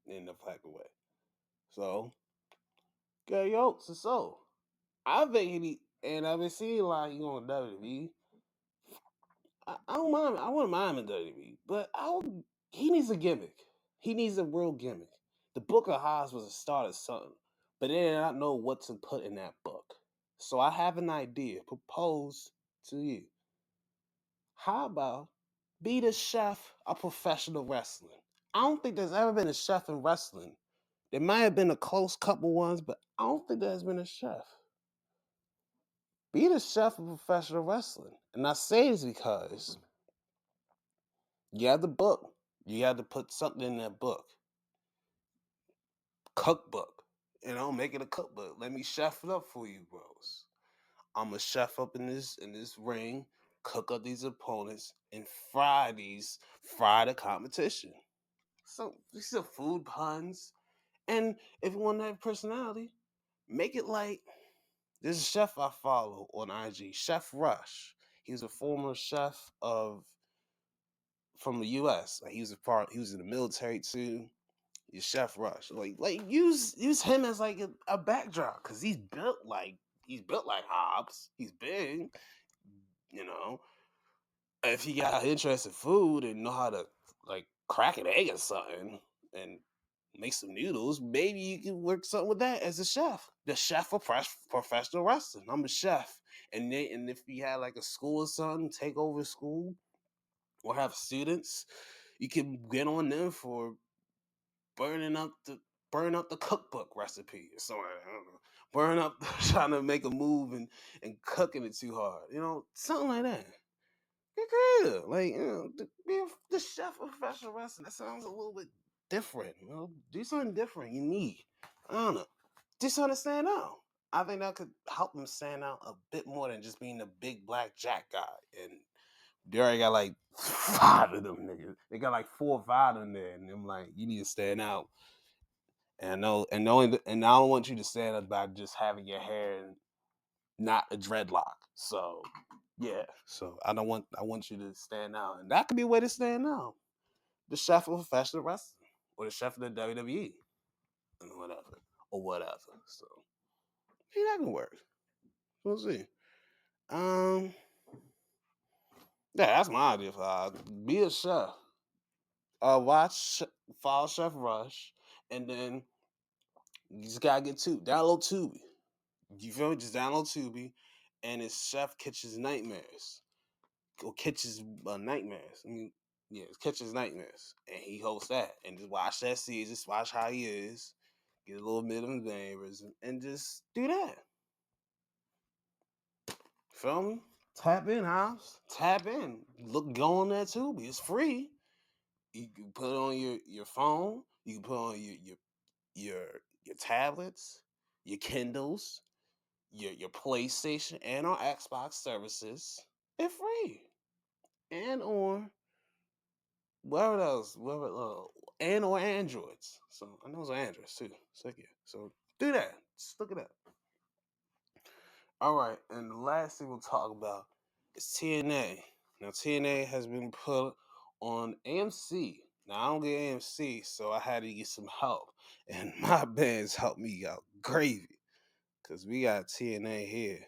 in the black way. So, Gary Oates is so. I think and I've been seeing like you on WWE. I don't mind. I wouldn't mind him in WWE, but he needs a gimmick. He needs a real gimmick. The Book of Haas was a start of something, but they did not know what to put in that book. So I have an idea. Propose to you. How about be the chef of professional wrestling? I don't think there's ever been a chef in wrestling. There might have been a close couple ones, but I don't think there's been a chef. Be the chef of professional wrestling. And I say this because you have the book. You have to put something in that book. Cookbook. Make it a cookbook. Let me chef it up for you, bros. I'm a chef up in this ring, cook up these opponents, and fry the competition. So these are food puns. And if you want to have personality, make it like this chef I follow on IG, Chef Rush. He's a former chef from the US. Like he was in the military too. He's Chef Rush. Like use him as like a backdrop because he's built like Hobbs. He's big, you know. If he got interest in food and know how to like crack an egg or something and make some noodles, maybe you can work something with that as a chef. The chef of professional wrestling. I'm a chef. And if you had like a school or something, take over a school or have students, you can get on them for burning up the cookbook recipe or something. I don't know. Burn up trying to make a move and cooking it too hard. Something like that. Get creative. Like, be the chef of professional wrestling. That sounds a little bit different. Do something different. You need. I don't know. Do something to stand out. I think that could help him stand out a bit more than just being the big black jack guy. And they already got like 5 of them niggas. They got like 4 or 5 in there, and I'm like, you need to stand out. And I know, and I don't want you to stand out by just having your hair not a dreadlock. So yeah, so I want you to stand out, and that could be a way to stand out. The chef of professional wrestling, or the chef of the WWE, and whatever. So maybe that can work. We'll see. Um, yeah, that's my idea for be a chef. Follow Chef Rush, and then you just gotta get download Tubi. You feel me? Just download Tubi, and it's Chef Kitchen's Nightmares. Or Kitchen's Nightmares. I mean, yeah, it's Kitchen's Nightmares. And he hosts that. And just watch that series. Just watch how he is. Get a little bit of his neighbors. And just do that. Feel me? Tap in, House. Tap in. Go on there Tubi. It's free. You can put it on your phone. You can put it on your tablets, your Kindles, your PlayStation, and our Xbox services. It's free. And on whatever else, and or Androids. So I know it's Androids too. So yeah. So do that. Just look it up. All right, and the last thing we'll talk about is TNA. Now TNA has been put on AMC. Now I don't get AMC, so I had to get some help, and my bands helped me out gravy, cause we got TNA here,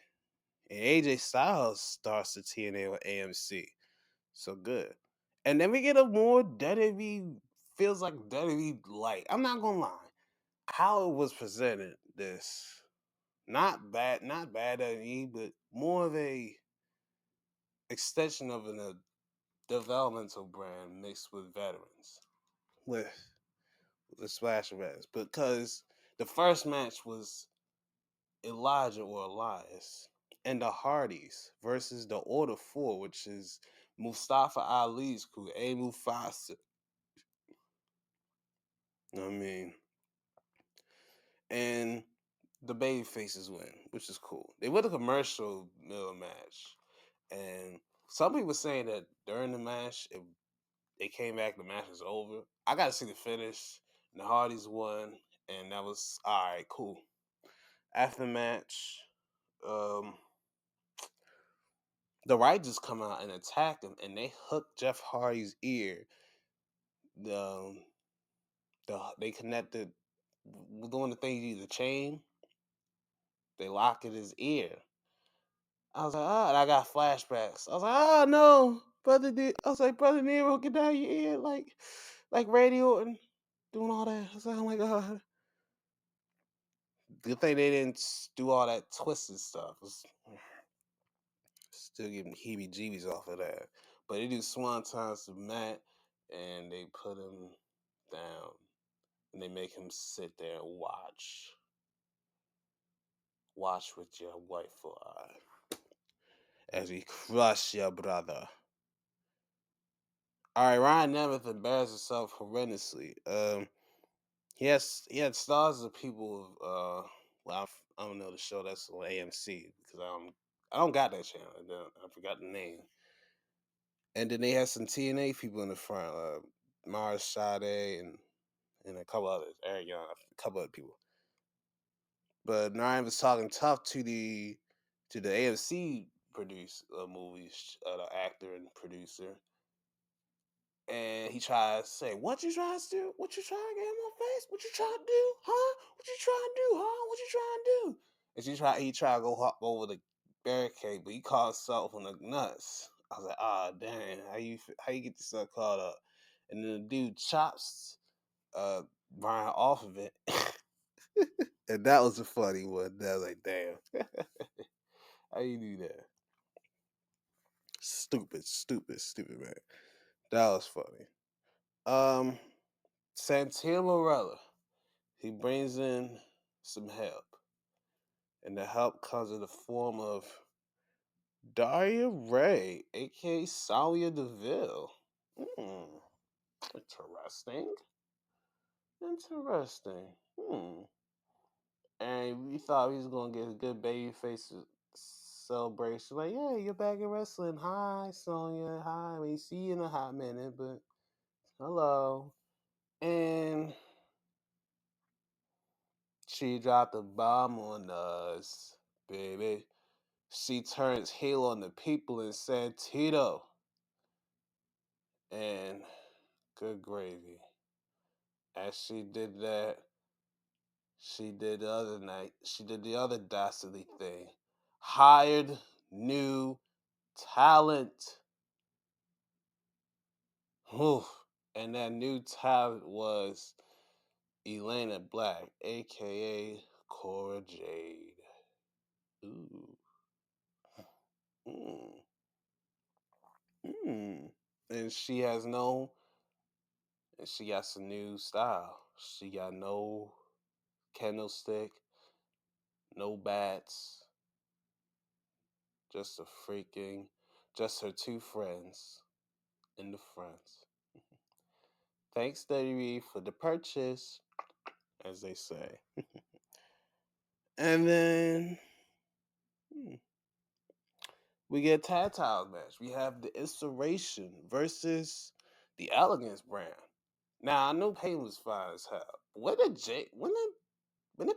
and AJ Styles starts the TNA with AMC. So good. And then we get a more WWE, feels like WWE light. I'm not gonna lie. How it was presented, this not bad WWE, but more of a extension of a developmental brand mixed with veterans. With the splash of veterans. Because the first match was Elijah or Elias and the Hardys versus the Order 4, which is Mustafa Ali's crew, A Mufasa. I mean, and the baby faces win, which is cool. They went a commercial middle match, and some people saying that during the match, if they came back, the match was over. I got to see the finish. And the Hardys won, and that was all right, cool. After the match, um, the Righteous come out and attack him, and they hook Jeff Hardy's ear. The, they connected, doing the thing, the chain. They lock in his ear. I was like, oh, and I got flashbacks. I was like, oh no, I was like, brother Nero, get down your ear, like radio and doing all that. I was like, oh my god. Good thing they didn't do all that twisted stuff. Still getting heebie-jeebies off of that. But they do swantons to Matt, and they put him down, and they make him sit there and watch with your wifeful eye as we crush your brother. All right, Ryan Nemeth embarrassed himself horrendously. He had stars of people. Well, I don't know the show that's on AMC because I don't got that channel. I forgot the name. And then they had some TNA people in the front, Mars Sade and a couple others, Eric Young, a couple other people. But Ryan was talking tough to the AMC movies, the actor and producer. And he tried to say, "What you trying to do? What you trying to get in my face? What you trying to do? Huh? What you trying to do? Huh? What you trying to do?" And he tried to go hop over the barricade, but he caught himself on the nuts. I was like, "Ah, dang, how you get yourself caught up?" And then the dude chops Brian off of it, and that was a funny one. That was like, "Damn, how you do that? Stupid, man." That was funny. Santino Morella. He brings in some help, and the help comes in the form of Daria Ray, aka Sonya Deville. Hmm, interesting. Interesting. And we thought he was gonna get a good baby face celebration. Like, yeah, you're back in wrestling. Hi, Sonya. Hi. We see you in a hot minute, but hello. And she dropped a bomb on us, baby. She turns heel on the people in Santino. And good gravy. As she did that, she did the other night. She did the other dastardly thing. Hired new talent. Whew. And that new talent was Elena Black, aka Cora Jade. Ooh. Mm. Mm. And she got some new style. She got no candlestick, no bats, just just her two friends in the front. Thanks, WWE, for the purchase, as they say. And then we get a tag title match. We have the Inspiration versus the Elegance brand. Now I know Payne was fine as hell. When did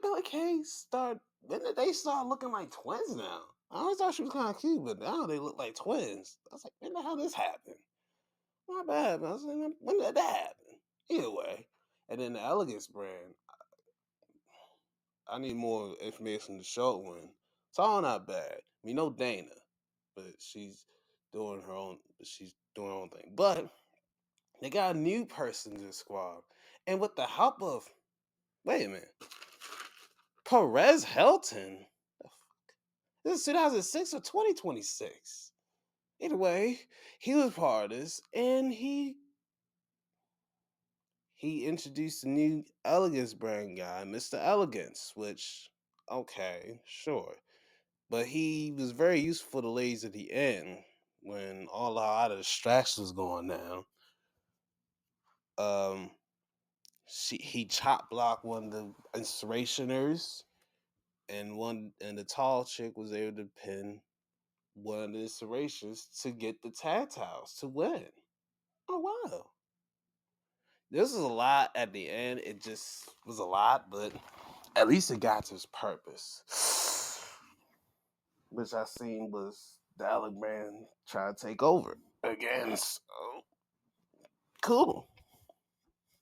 Billy Kay start? When did they start looking like twins now? I always thought she was kind of cute, but now they look like twins. I was like, when the hell this happened? My bad, man. I was like, when did that happen? Either way. And then the Elegance brand, I need more information to show when. It's all not bad. We know Dana, but she's doing her own. She's doing her own thing. But they got a new person in the squad, and with the help of wait a minute, Perez Helton. This is 2006 or 2026. Either way, he was part of this, and he introduced a new Elegance brand guy, Mr. Elegance, which, okay, sure. But he was very useful for the ladies at the end when all out of distractions was going down. Um, he chop blocked one of the inspirationers, and the tall chick was able to pin one of the inspirations to get the tag titles to win. Oh wow. This is a lot at the end. It just was a lot, but at least it got to its purpose. Which I seen was the Alec man try to take over again. So cool.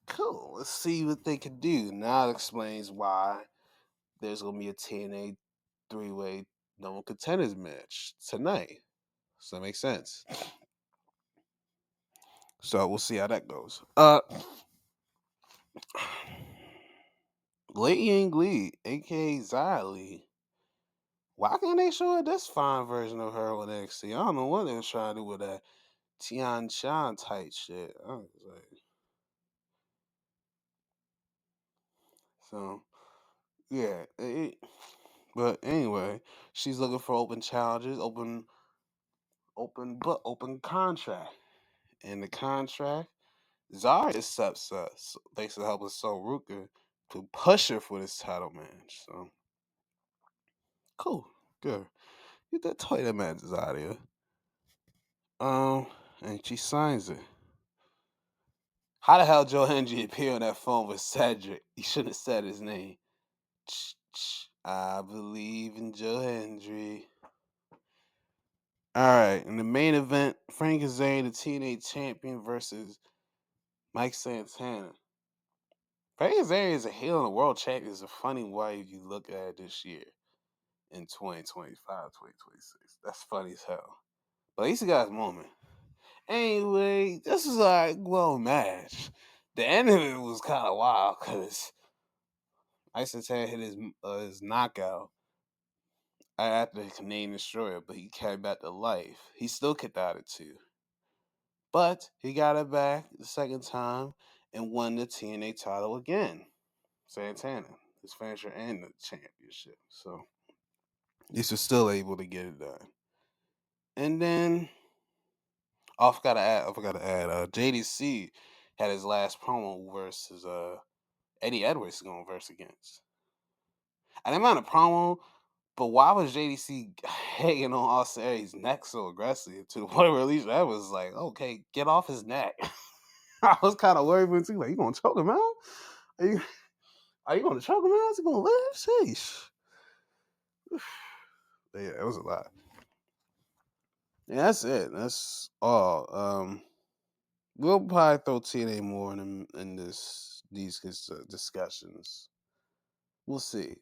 Cool. Let's see what they can do. Now it explains why there's gonna be a TNA three-way no contenders match tonight. Does that make sense? So we'll see how that goes. Lei Ying Lee, aka Xylee. Why can't they show her this fine version of her on NXT? I don't know what they was trying to do with that Tian Shan type shit. I was like, so yeah. But anyway, she's looking for open challenges, open contract. And the contract, Zara accepts us, thanks to helping Sol Ruka to push her for this title match. So cool, good. Get that title match out of here. And she signs it. How the hell Joe Hendry appear on that phone with Cedric? He shouldn't have said his name. I believe in Joe Hendry. All right, in the main event, Frank Kazarian, the TNA champion, versus Mike Santana. Frank Kazarian is a heel and a world champion. It's a funny way if you look at it this year in 2025, 2026. That's funny as hell. But at least he got his moment. Anyway, this is a well match. The end of it was kind of wild because Mike Santana hit his knockout after the Canadian Destroyer, but he came back to life. He still kicked out at 2. But he got it back the second time and won the TNA title again. Santana, his finisher and the championship. So he's still able to get it done. And then I forgot to add, JDC had his last promo versus Eddie Edwards is going to verse against. I didn't mind the promo, but why was JDC hanging on Austin Aries' neck so aggressive to the point where Alicia Edwards was like, okay, get off his neck. I was kind of worried when too, like, you gonna choke him out? Are you gonna choke him out? Is he gonna live? Sheesh. Yeah, it was a lot. Yeah, that's it. That's all. We'll probably throw TNA more in these discussions. We'll see.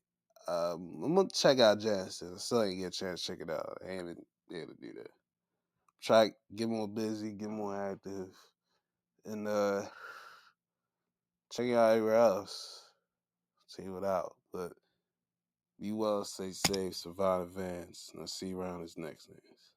I'm gonna check out Genesis. I still ain't get a chance to check it out. I haven't been able to do that. Try get more busy, get more active, and check it out everywhere else. See what out. But be well, stay safe, survive, advance, and I'll see you around this next news.